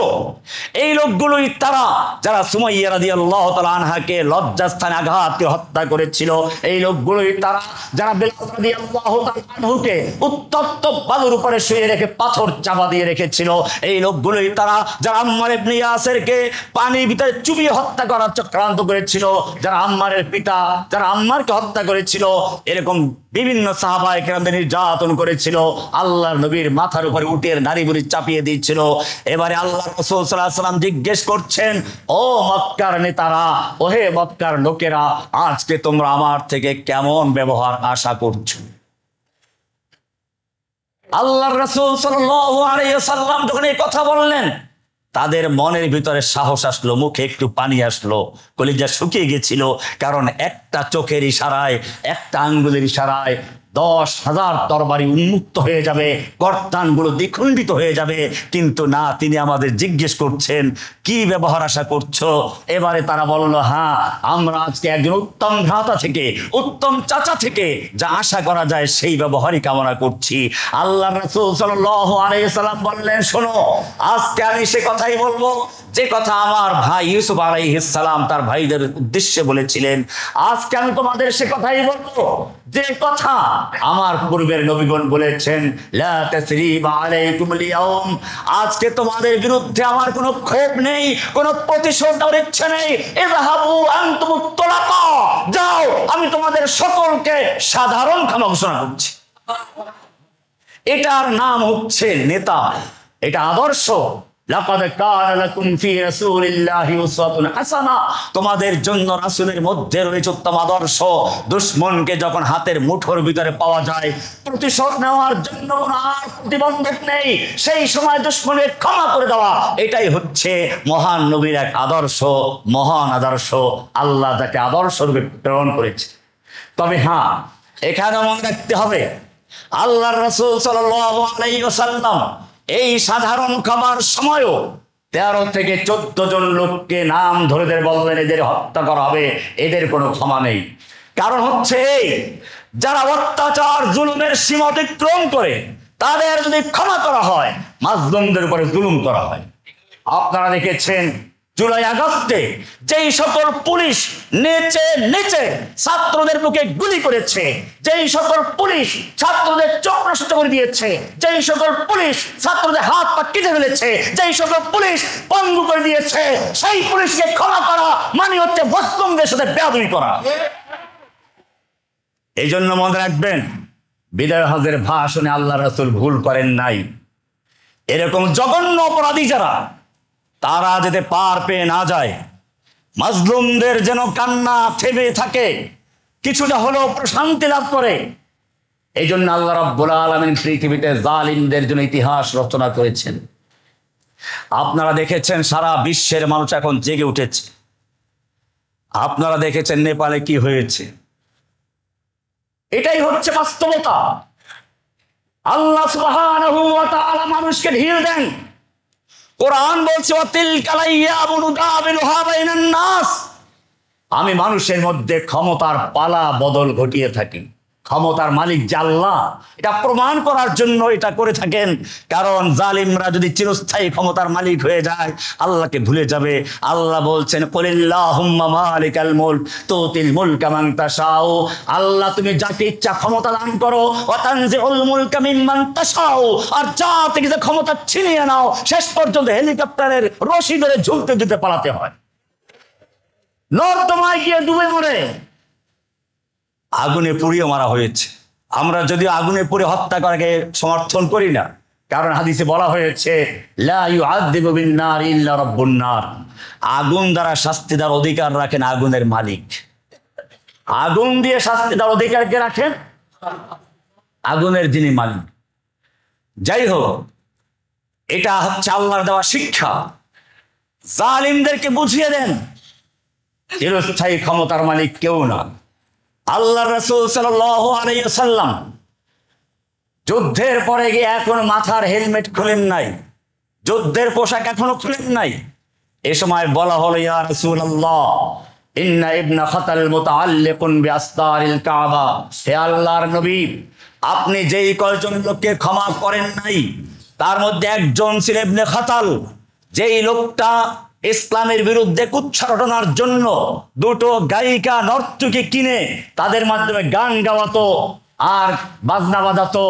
Speaker 1: এই লোকগুলোই তারা যারা সুমাইয়া রাদিয়াল্লাহু তাআলা আনহাকে লজ্জাস্থানে আঘাত করে হত্যা করেছিল। এই লোকগুলোই তারা যারা বেলাল রাদিয়াল্লাহু তাআলা আনহুকে উত্তপ্ত বালুর উপরে শুয়ে রেখে পাথর চাপা দিয়ে রেখেছিল। এই লোকগুলোই তারা যারা আম্মার ইবনে ইয়াসিরকে পানির ভিতরে চুবিয়ে হত্যা করার চক্রান্ত করেছিল, যারা আম্মারের পিতা, যারা আম্মারকে হত্যা করেছিল। এরকম বিভিন্ন সাহাবায়ে কেরামদের নির্যাতন করেছিল, আল্লাহর নবীর মাথার উপরে উটের নারী বুড়ি চাপিয়ে দিয়েছিল। এবারে আল্লাহ রাসূল সাল্লাল্লাহু আলাইহি ওয়াসাল্লাম জিজ্ঞেস করছেন, ও মক্কার নেতারা, ওহে মক্কার লোকেরা, আজকে তোমরা আমার থেকে কেমন ব্যবহার আশা করছো? আল্লাহর রাসূল সাল্লাল্লাহু আলাইহি ওয়াসাল্লাম যখন এই কথা বললেন, তাদের মনের ভিতরে সাহস আসলো, মুখে একটু পানি আসলো, কলিজা শুকিয়ে গেছিল। কারণ একটা চোখের ইশারায়, একটা আঙ্গুলের ইশারায় 10,000 তরবারি উন্মুক্ত হয়ে যাবে, গর্দানগুলো দ্বিখণ্ডিত হয়ে যাবে। কিন্তু না, তিনি আমাদের জিজ্ঞেস করছেন কি ব্যবহার আশা করছো। এবারে তারা বলল, হ্যাঁ, আমরা আজকে একজন উত্তম ভ্রাতা থেকে, উত্তম চাচা থেকে যা আশা করা যায় সেই ব্যবহারই কামনা করছি। আল্লাহ রাসূল সাল্লাল্লাহু আলাইহি সাল্লাম বললেন, শোনো, আজকে আমি সে কথাই বলবো যে কথা আমার ভাই ইউসুফ আলাইহিস সালাম তার ভাইদের উদ্দেশ্যে বলেছিলেন। আজকে আমি তোমাদের সে কথাই বলবো যে কথা আমার পূর্বের নবীগণ বলেছেন, লা তাসরিবা আলাইকুমুল ইয়াউম। আজকে তোমাদের বিরুদ্ধে আমার কোনো ক্ষোভ নেই, কোনো প্রতিশোধ নেওয়ার ইচ্ছা নেই। ইযহাবু আনতুমুত তুলাকা, যাও, আমি তোমাদের সকলকে সাধারণ ক্ষমা ঘোষণা করছি। এটার নাম হচ্ছে নেতা, এটা আদর্শ। লাকাদ কানা লাকুম ফি রাসূলিল্লাহি উসওয়াতুন হাসানাহ, তোমাদের জন্য রাসূলের মধ্যে রয়েছে উত্তম আদর্শ। দুশমনকে যখন হাতের মুঠোর ভিতরে পাওয়া যায়, প্রতিশোধ নেওয়ার জন্য কোনো আর প্রতিবন্ধক নেই, সেই সময় দুশমনকে ক্ষমা করে দেওয়া, এটাই হচ্ছে মহান নবীর এক আদর্শ, মহান আদর্শ। আল্লাহ তাকে আদর্শ রূপে প্রেরণ করেছে। তবে হ্যাঁ, এখানে মনে রাখতে হবে, আল্লাহর রাসূল সাল্লাল্লাহু আলাইহি ওয়াসাল্লাম এই সাধারণ ক্ষমার সময়ও 13 থেকে 14 জন লোককে নাম ধরে বললেন, এদের হত্যা করা হবে, এদের কোনো ক্ষমা নেই। কারণ হচ্ছে এই, যারা অত্যাচার জুলুমের সীমা অতিক্রম করে, তাদের যদি ক্ষমা করা হয়, মাজলুমদের উপরে জুলুম করা হয়। আপনারা দেখেছেন জুলাই আগস্টে যেই সকল পুলিশ নেচে নেচে ছাত্রদের বুকে গুলি করেছে, যেই সকল পুলিশ ছাত্রদের চোখ নষ্ট করে দিয়েছে, যেই সকল পুলিশ ছাত্রদের হাত পা কেটে ফেলেছে, যেই সকল পুলিশ পঙ্গু করে দিয়েছে, সেই পুলিশকে ক্ষমা করা মানে হচ্ছে মুসলিমদের সাথে বেয়াদবি করা। এই জন্য মনে রাখবেন, বিদায় হজের ভাষণে আল্লাহ রাসূল ভুল করেন নাই। এরকম জঘন্য অপরাধী যারা, তারা যাতে পার পেয়ে না যায়, মাজলুমদের যেন কান্না থেমে থাকে, কিছুটা হলেও প্রশান্তি লাভ করে, এই জন্য আল্লাহ রাব্বুল আলামিন পৃথিবীতে জালিমদের জন্য ইতিহাস রচনা করেছেন। আপনারা দেখেছেন সারা বিশ্বের মানুষ এখন জেগে উঠেছে। আপনারা দেখেছেন নেপালে কি হয়েছে। এটাই হচ্ছে বাস্তবতা। আল্লাহ সুবহানাহু ওয়া তাআলা মানুষকে ঢিল দেন। কোরআন বলছে ওয়াতিলকাল আইয়ামু নুদাবিলুহা বাইনান নাস, আমি মানুষের মধ্যে ক্ষমতার পালা বদল ঘটিয়ে থাকি। ক্ষমতার মালিক যে আল্লাহ, এটা প্রমাণ করার জন্য এটা করে থাকেন। কারণ জালিমরা যদি চিরস্থায়ী ক্ষমতার মালিক হয়ে যায়, আল্লাহকে ভুলে যাবে। আল্লাহ বলছেন কুলিল্লাহুম্মা মালিকাল মুলক তুতিল মুলকা মান তাশাউ, আল্লাহ তুমি যাকে ইচ্ছা ক্ষমতা দান করো, ওয়া তানজিউল মুলকা মিম্মান তাশাউ, আর যা থেকে যে ক্ষমতা ছিনিয়ে নাও, শেষ পর্যন্ত হেলিকপ্টারের রশি ধরে ঝুলতে ঝুলতে পালাতে হয়, নর্দমায় গিয়ে ডুবে মরে। আগুনে পুড়িয়ে মারা হয়েছে। আমরা যদিও আগুনে পুড়ে হত্যা করাকে সমর্থন করি না, কারণ হাদিসে বলা হয়েছে লা ইউআযযিবু বিন-নার ইল্লা রাব্বুন নার, আগুন দ্বারা শাস্তি দেওয়ার অধিকার রাখেন আগুনের মালিক। আগুন দিয়ে শাস্তি দেওয়ার অধিকার কে রাখেন? আগুনের যিনি মালিক। যাই হোক, এটা হচ্ছে আল্লাহর দেওয়া শিক্ষা। জালিমদেরকে বুঝিয়ে দেন চিরস্থায়ী ক্ষমতার মালিক কেউ না। আল্লাহর রাসূল সাল্লাল্লাহু আলাইহি ওয়াসাল্লাম যুদ্ধের পরে গিয়ে এখন মাথার হেলমেট খুলেন নাই, যুদ্ধের পোশাক এখনো খুলেন নাই। এ সময় বলা হলো ইয়া রাসূলুল্লাহ ইন্না ইবনা খাতাল মুতাআল্লিকুন বিআসতারিল কাবা, হে আল্লাহর নবী, আপনি যেই কয়জন লোককে ক্ষমা করেন নাই তার মধ্যে একজন ছিল ইবনে খাতাল, যেই লোকটা ইসলামের বিরুদ্ধে কুৎসা রটনার জন্য দুটো গায়িকা নর্তকী কিনে তাদের মাধ্যমে গান গাওয়াতো আর বাজনা বাজাতো।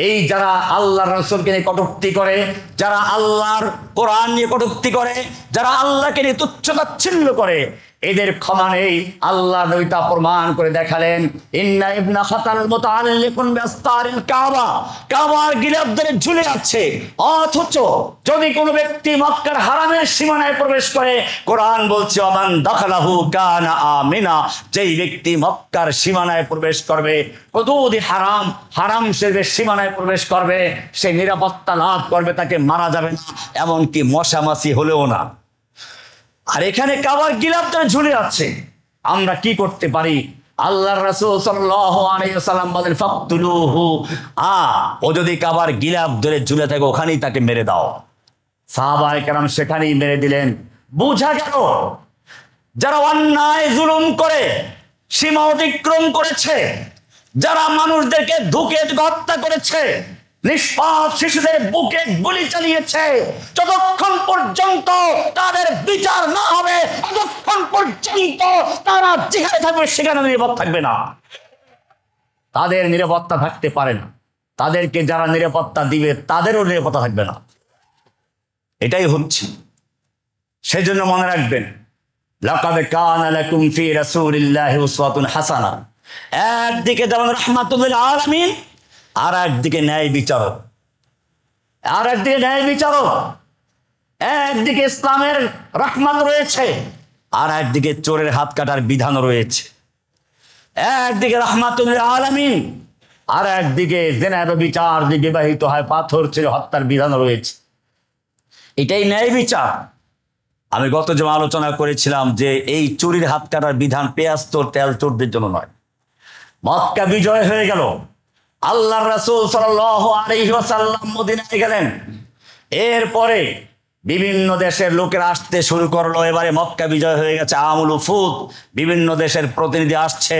Speaker 1: এই যারা আল্লাহর রাসূলকে নিয়ে কটূক্তি করে, যারা আল্লাহর কোরআন নিয়ে কটূক্তি করে, যারা আল্লাহকে নিয়ে তুচ্ছ-তাচ্ছিল্য করে, এদের ক্ষমা নেই। আল্লাহ নবী তা প্রমাণ করে দেখালেন। ইন্না ইবনা খাতাল মুতাআল্লিকুন বিআসতারিল কাবা, কাবার গিলাফ ধরে ঝুলে আছে। অথচ যদি কোনো ব্যক্তি মক্কার হারামের সীমানায় প্রবেশ করে, কোরআন বলছে ওমান দাখালাহু কানা আমিনা, যেই ব্যক্তি মক্কার সীমানায় প্রবেশ করবে, হুদুদি হারাম, হারাম শরীফের সীমানায় প্রবেশ করবে, সে নিরাপত্তা লাভ করবে, তাকে মারা যাবে না, এমনকি মশামাছি হলেও না। আর এখানে কাবার গিলাফ ধরে ঝুলে আছে। আমরা কি করতে পারি? আল্লাহর রাসূল সাল্লাল্লাহু আলাইহি ওয়াসাল্লাম বলেন ফাকতুলুহু, ও যদি কাবার গিলাফ ধরে ঝুলে থাকে ওখানেই তাকে মেরে দাও। সাহাবায়ে কেরাম সেখানেই মেরে দিলেন। বুঝা গেল যারা অন্যায় জুলুম করে সীমা অতিক্রম করেছে, যারা মানুষদেরকে ধুকে হত্যা করেছে, নিষ্পাপ শিশুদের বুকে গুলি চালিয়েছে, যতক্ষণ পর্যন্ত তাদের বিচার না হবে ততক্ষণ পর্যন্ত তারা যেখানে থাকবে সেখানে নিরাপদ থাকবে না। তাদের নিরাপত্তা থাকতে পারে না, তাদেরকে যারা নিরাপত্তা দিবে তাদেরও নিরাপত্তা থাকবে না। এটাই হচ্ছে। সেজন্য মনে রাখবেন, লাকাদ কানা লাকুম ফি রাসূলিল্লাহি উসওয়াতুন হাসানাহ, একদিকে যেমন রাহমাতুল লিল আলামিন, আর একদিকে ন্যায় বিচারক, আর একদিকে ন্যায় বিচারক, একদিকে ইসলামের রহমত রয়েছে, আর একদিকে চোরের হাত কাটার বিধান রয়েছে। একদিকে রাহমাতুল লিল আলামিন, আর একদিকে জিনা বিচার, যে বিবাহিত হয় পাথর ছেড়ে হত্যার বিধান রয়েছে। এটাই ন্যায় বিচার। আমি গত জমা আলোচনা করেছিলাম যে এই চুরির হাত কাটার বিধান পেঁয়াজ চোর তেল চোরদের জন্য নয়। মক্কা বিজয় হয়ে গেল, আল্লাহর রাসূল সাল্লাল্লাহু আলাইহি ওয়াসাল্লাম মদিনায় গেলেন। এরপরে বিভিন্ন দেশের লোকেরা আসতে শুরু করলো। এবারে মক্কা বিজয় হয়ে গেছে, আমুল উফুদ, বিভিন্ন দেশের প্রতিনিধি আসছে,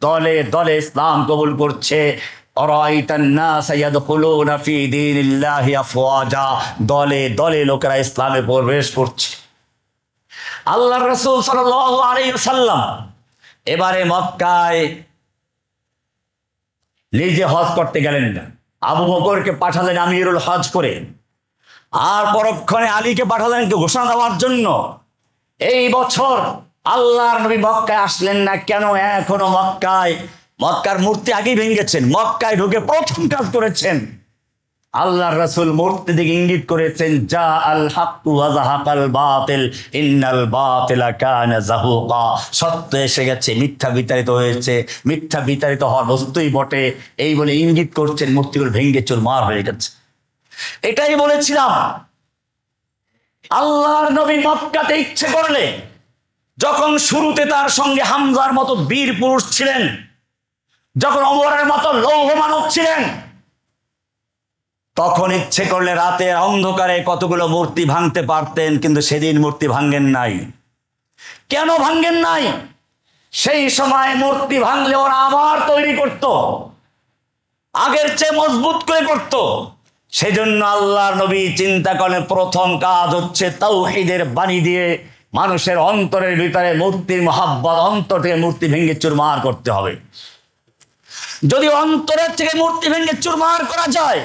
Speaker 1: দলে দলে ইসলাম কবুল করছে। আরাইতান নাস ইয়াদখুলুনা ফি দীনিল্লাহি আফওয়াজা, দলে দলে লোকেরা ইসলামে প্রবেশ করছে। আল্লাহর রাসূল সাল্লাল্লাহু আলাইহি ওয়াসাল্লাম এবারে মক্কায় নিজে হজ করতে গেলেন না, আবু বকরকে পাঠালেন আমিরুল হজ করে, আর পরক্ষণে আলীকে পাঠালেন ঘোষণা দেওয়ার জন্য। এই বছর আল্লাহর নবী মক্কায় আসলেন না কেন? এখনো মক্কার মূর্তি আগেই ভেঙেছেন। মক্কায় ঢুকে প্রথম কাজ করেছেন, আল্লাহর রাসূল মূর্তি দিকে ইঙ্গিত করেছেন, জা আল হাক্কু ওয়া যাহাকাল বাতিল ইন্নাল বাতিলা কানা যাহুকা, সত্য এসে গেছে, মিথ্যা বিতাড়িত হয়েছে, মিথ্যা বিতাড়িত হওয়ার বস্তুই বটে, এই বলে ইঙ্গিত করছেন। মূর্তিগুলো ভেঙে চুরমার হয়ে গেছে। এটাই বলেছিলাম, আল্লাহর নবী মক্কাতে ইচ্ছে করলে, যখন শুরুতে তার সঙ্গে হামজার মতো বীর পুরুষ ছিলেন, যখন ওমরের মতো লৌহ মানব ছিলেন, তখন ইচ্ছে করলে রাতের অন্ধকারে কতগুলো মূর্তি ভাঙতে পারতেন, কিন্তু সেদিন মূর্তি ভাঙেন নাই। কেন ভাঙেন নাই? সেই সময় মূর্তি ভাঙলে ওরা আবার তৈরি করত, আগের চেয়ে মজবুত করে করত। সেজন্য আল্লাহর নবী চিন্তা করেন প্রথম কাজ হচ্ছে তাওহীদের বাণী দিয়ে মানুষের অন্তরের ভিতরে মূর্তির মহাব্বত, অন্তর থেকে মূর্তি ভেঙে চুরমার করতে হবে। যদি অন্তরের থেকে মূর্তি ভেঙে চুরমার করা যায়,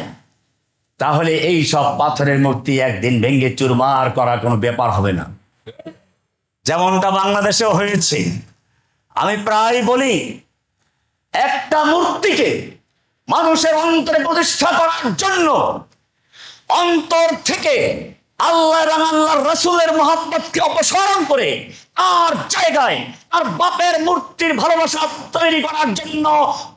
Speaker 1: তাহলে এই সব পাথরের মূর্তি একদিন ভেঙে চুরমার করা কোনো ব্যাপার হবে না। যেমনটা বাংলাদেশেও হয়েছে। আমি প্রায় বলি, একটা মূর্তিকে মানুষের অন্তরে প্রতিষ্ঠা করার জন্য অন্তর থেকে আল্লাহ এবং আল্লাহর রাসূলের মহব্বতকে অপসারণ করে আর জায়গায় আর বাপের মূর্তির ভালোবাসা তৈরি করার জন্য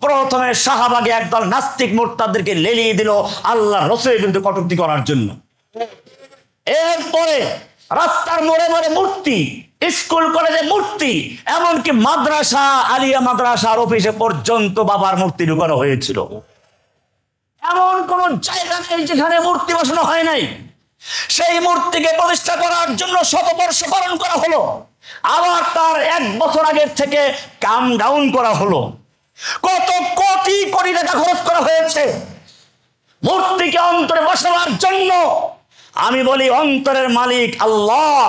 Speaker 1: প্রথমে শাহবাগে একদল নাস্তিক মুরতাদদেরকে লেলিয়ে দিল আল্লাহর রাসূলের বিরুদ্ধে কটূক্তি করার জন্য। এরপরে রাস্তার মোড়ে মোড়ে মূর্তি, স্কুল কলেজে মূর্তি, এমনকি মাদ্রাসা, আলিয়া মাদ্রাসার অফিসে পর্যন্ত বাবার মূর্তি ঢুকানো হয়েছিল। এমন কোন জায়গা নেই যেখানে মূর্তি বসানো হয় নাই। সেই মূর্তিকে প্রতিষ্ঠা করার জন্য শতবর্ষ পালন করা হলো, আবার তার 1 বছর আগের থেকে কাম ডাউন করা হলো। কত কোটি কোটি টাকা খরচ করা হয়েছে মূর্তিকে অন্তরে বসানোর জন্য। আমি বলি, অন্তরের মালিক আল্লাহ।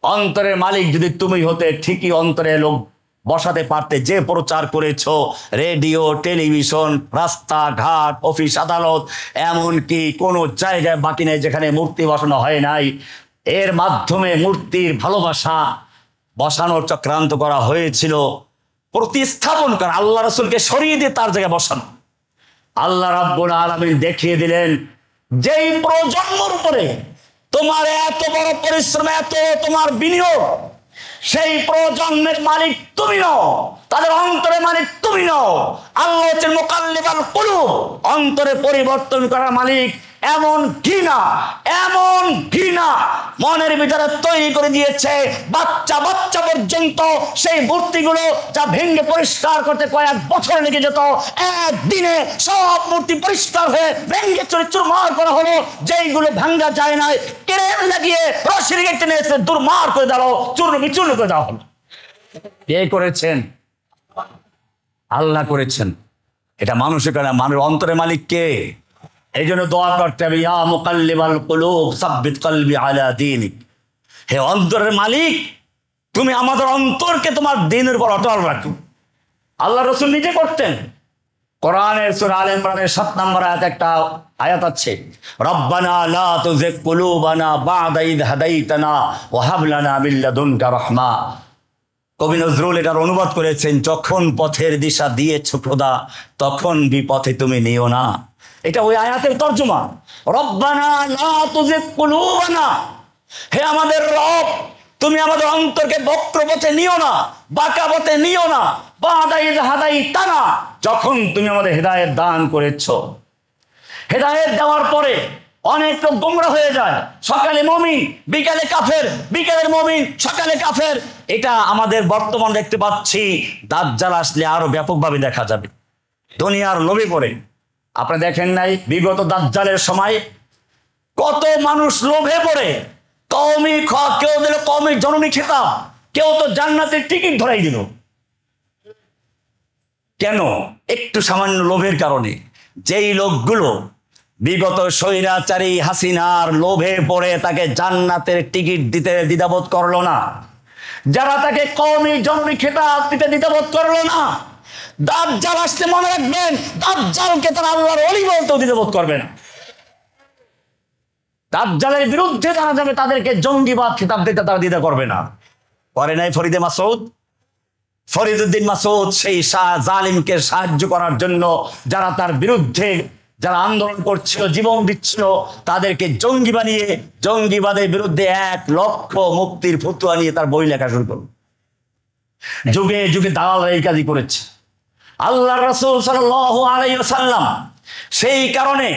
Speaker 1: অন্তরের মালিক যদি তুমি হতে, ঠিকই অন্তরে লোক বসাতে পারতে। যে প্রচার করেছো রেডিও, টেলিভিশন, রাস্তাঘাট, অফিস আদালত, এমনকি কোনো জায়গায় বাকি নেই যেখানে মূর্তি বসানো হয় নাই। এর মাধ্যমে মূর্তির ভালোবাসা বসানোর চক্রান্ত করা হয়েছিল, প্রতিস্থাপন করা, আল্লাহ রাসূলকে সরিয়ে দিয়ে তার জায়গায় বসানো। আল্লাহ রাব্বুল আলামিন দেখিয়ে দিলেন, যেই প্রজন্মের উপরে তোমার এত বড় পরিশ্রম, এত তোমার বিনিয়োগ, সেই প্রজন্মের মালিক তুমি নও, তাদের অন্তরের মালিক তুমি নও। আল্লাহ হচ্ছেন মুকাল্লিবাল কুলুব, অন্তরে পরিবর্তন করার মালিক। এমন ঘৃণা মনের ভিতরে তৈরি করে দিয়েছে, বাচ্চা বাচ্চা পর্যন্ত সেই মূর্তিগুলো যা ভেঙে পরিষ্কার করতে কয়েক বছর লেগে যেত, একদিনে সব মূর্তি পরিষ্কার হয়ে ভেঙে চুরমার করা হলো। যেইগুলো ভাঙ্গা যায় নাই, ক্রেন লাগিয়ে রশি লেগে টেনে এসে দুর্মার করে দেওয়া, চূর্ণ বিচূর্ণ করে দেওয়া হলো। কে করেছেন? আল্লাহ করেছেন। এটা মানুষের কারণে, মানুষের অন্তরের মালিক কে? এই জন্য দোয়া করতে হবে, ইয়া মুকাল্লিবাল কুলুব সাব্বিত কলবি আলা দীনিক। হে অন্তরের মালিক, তুমি আমাদের অন্তরকে তোমার দ্বীনের উপর অটল রাখো। আল্লাহ রাসূল নিজে করতেন। কোরআনের সূরা আলে ইমরানের 7 নম্বর আয়াতে একটা আয়াত আছে, রব্বানা লা তুযিগ কুলুবানা বা'দা ইয হাদাইতানা ওয়া হাব লানা মিন লাদুনকা রাহমা। কবি নজরুল এটার অনুবাদ করেছেন, যখন পথের দিশা দিয়েছো খোদা, তখন বিপথে তুমি নিও না। এটা ওই আয়াতের তর্জমা। রব্বানা লা তুযিগ কুলুবানা, হে আমাদের রব, তুমি আমাদের অন্তরকে বক্র পথে নিও না, বাঁকা পথে নিও না। বা'দা ইয হাদাইতানা, যখন তুমি আমাদের হেদায়েত দান করেছো। হেদায়েত দেওয়ার পরে অনেক লোক গোমরা হয়ে যায়, সকালে মুমিন বিকালে কাফের, বিকালের মুমিন সকালে কাফের। এটা আমাদের বর্তমান দেখতে পাচ্ছি। দাজ্জাল আসলে আরো ব্যাপকভাবে দেখা যাবে। দুনিয়ার লোভে পড়ে, আপনারা দেখেন নাই বিগত দাজ্জালের সময় কত মানুষ লোভে পড়ে কওমি কেউ দিল কওমি জননী খেতাব, কেউ তো জান্নাতের টিকিট ধরাই দিল। কেন? একটু সামান্য লোভের কারণে। যেই লোকগুলো বিগত স্বৈরাচারী হাসিনার লোভে পড়ে তাকে জান্নাতের টিকিট দিতে দ্বিধাবোধ করলো না, যারা তাকে কওমি জননী খেতাব দিতে দ্বিধাবোধ করলো না, দাজ্জাল আসলে মনে রাখবেন, দাজ্জালকে তারা আল্লাহর ওলি বলতেও দ্বিধাবোধ করবে না। দাজ্জালের বিরুদ্ধে যারা যাবে তাদেরকে জঙ্গিবাদ খেতাব দিতে তারা দ্বিধা করবে না। করে নাই ফরিদে মাসউদ? ফরিদউদ্দিন মাসউদ সেই জালিমকে সাহায্য করার জন্য যারা তার বিরুদ্ধে যারা আন্দোলন করছিল, জীবন দিচ্ছিল, তাদেরকে জঙ্গি বানিয়ে জঙ্গিবাদের বিরুদ্ধে 1 লক্ষ মুক্তির ফতুয়া নিয়ে তার বই লেখা শুরু করল। যুগে যুগে দালালরা এই কাজই করেছে। আল্লাহর রাসূল সাল্লাল্লাহু আলাইহি ওয়াসাল্লাম সেই কারণে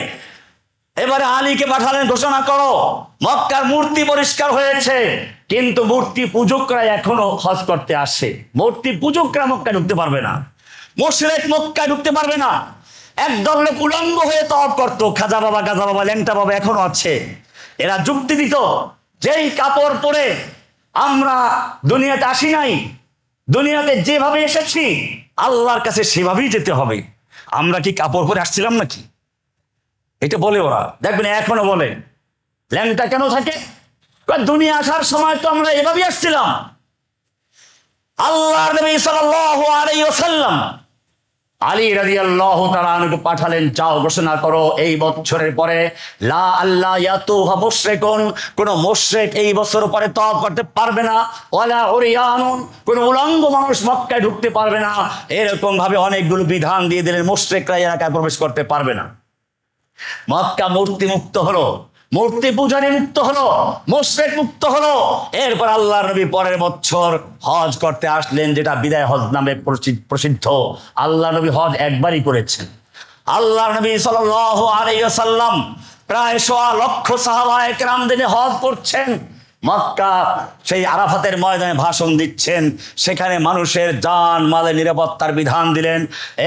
Speaker 1: এবারে আলীকে পাঠালেন, ঘোষণা করো মক্কার মূর্তি পরিষ্কার হয়েছে। কিন্তু মূর্তি পূজকরা এখনো হজ করতে আসে, মূর্তি পূজকরা মক্কা ঢুকতে পারবে না। মুশরিক মক্কায় ঢুকতে পারবে না। একদল লোক উলঙ্গ হয়ে তওয়াফ করতো, খাজা বাবা, গাজা বাবা, ল্যাংটা বাবা এখনো আছে। এরা যুক্তি দিত, যেই কাপড় পরে আমরা দুনিয়াতে আসি নাই, দুনিয়াতে যেভাবে এসেছি আল্লাহর কাছে সেভাবেই যেতে হবে। আমরা কি কাপড় পরে আসছিলাম নাকি? এটা বলে ওরা, দেখবেন এখনো বলে। ল্যাংটা কেন থাকে? দুনিয়া আসার সময় তো আমরা এভাবেই আসছিলাম। আল্লাহর নবী সাল্লাল্লাহু আলাইহি ওয়াসাল্লাম আলী রাদিয়াল্লাহু তাআলা আনহুকে পাঠালেন, যাও ঘোষণা করো এই বছরের পরে লা আল্লাহ ইয়াতুহা মুশরিকুন, কোন মুশরিক এই বছর পরে তওয়াফ করতে পারবে না, ওয়ালা উরিয়ানুন, কোন উলঙ্গ মানুষ মক্কায় ঢুকতে পারবে না। এরকম ভাবে অনেকগুলো বিধান দিয়ে দিলেন, মুশরিকরা এলাকায় প্রবেশ করতে পারবে না। মক্কা মূর্তি মুক্ত হলো, মূর্তি পূজারী মুক্ত হলো, মুশরিক মুক্ত হলো। এরপর আল্লাহর নবী পরের বছর হজ করতে আসলেন, যেটা বিদায় হজ নামে প্রসিদ্ধ। আল্লাহ নবী হজ একবারই করেছেন। আল্লাহর নবী সাল্লাল্লাহু আলাইহি ওয়াসাল্লাম প্রায় 1.5 লক্ষ সাহাবায়ে কেরাম দিনে হজ করছেন। মক্কা সেই আরাফাতের ময়দানে ভাষণ দিচ্ছেন, সেখানে মানুষের জান মালের নিরাপত্তার বিধান দিলেন।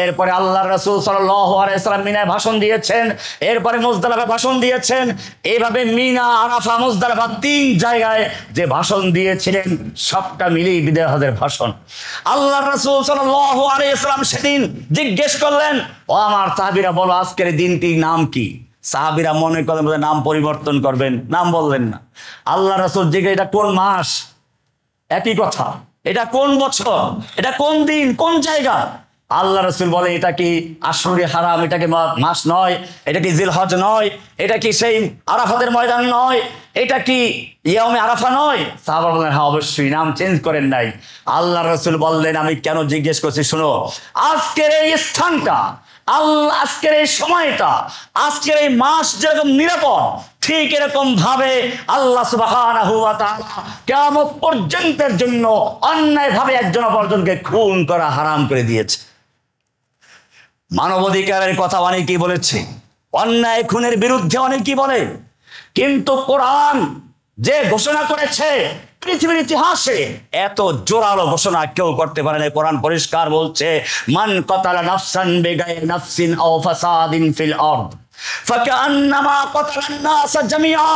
Speaker 1: এরপরে আল্লাহর রাসূল সাল্লাল্লাহু আলাইহি ওয়াসাল্লাম মিনায় ভাষণ দিয়েছেন, এরপরে মুজদালিফায় ভাষণ দিয়েছেন। এইভাবে মিনা, আরাফা, মুজদালিফা 3 জায়গায় যে ভাষণ দিয়েছিলেন সবটা মিলেই বিদায় হজের ভাষণ। আল্লাহর রাসূল সাল্লাল্লাহু আলাইহি ওয়াসাল্লাম সেদিন জিজ্ঞেস করলেন, ও আমার সাহাবীরা বলো আজকের দিনটির নাম কি? সাহাবীরা মনে করলেন নাম পরিবর্তন করবেন, নাম বললেন না। আল্লাহ রাসূল জিজ্ঞেস, এটা কোন মাস? একই কথা, এটা কোন বছর, এটা কোন দিন, কোন জায়গা? আল্লাহ রাসূল বলে, এটা কি আশুরে হারাম, এটা কি মাস নয়, এটা কি জিলহজ নয়, এটা কি সেই আরাফাতের ময়দান নয়, এটা কি ইয়াউমে আরাফা নয়? সাহাবা বললেন, হ্যাঁ অবশ্যই, নাম চেঞ্জ করেন নাই। আল্লাহ রাসূল বললেন, আমি কেন জিজ্ঞেস করছি শোনো, আজকের এই স্থানটা, আজকের এই সময়টা, আজকের এই মাস যেরকম নিরাপদ, ঠিক এরকম ভাবে আল্লাহ সুবহানাহু ওয়া তাআলা কিয়ামত পর্যন্তের জন্য অন্যায় ভাবে একজন অপরজনকে খুন করা হারাম করে দিয়েছে। মানবাধিকারের কথা অনেকেই বলেছে, অন্যায় খুনের বিরুদ্ধে অনেকেই বলে, কিন্তু কোরআন যে ঘোষণা করেছে পৃথিবীর ইতিহাসে এত জোরালো ঘোষণা কেউ করতে পারে না। কোরআন পরিষ্কার বলছে, মান কাতালা নাফসান বিগাইরি নাফসিন আও ফাসাদিন ফিল আরদ ফাকান্নামা কাতালান নাস জামিআ,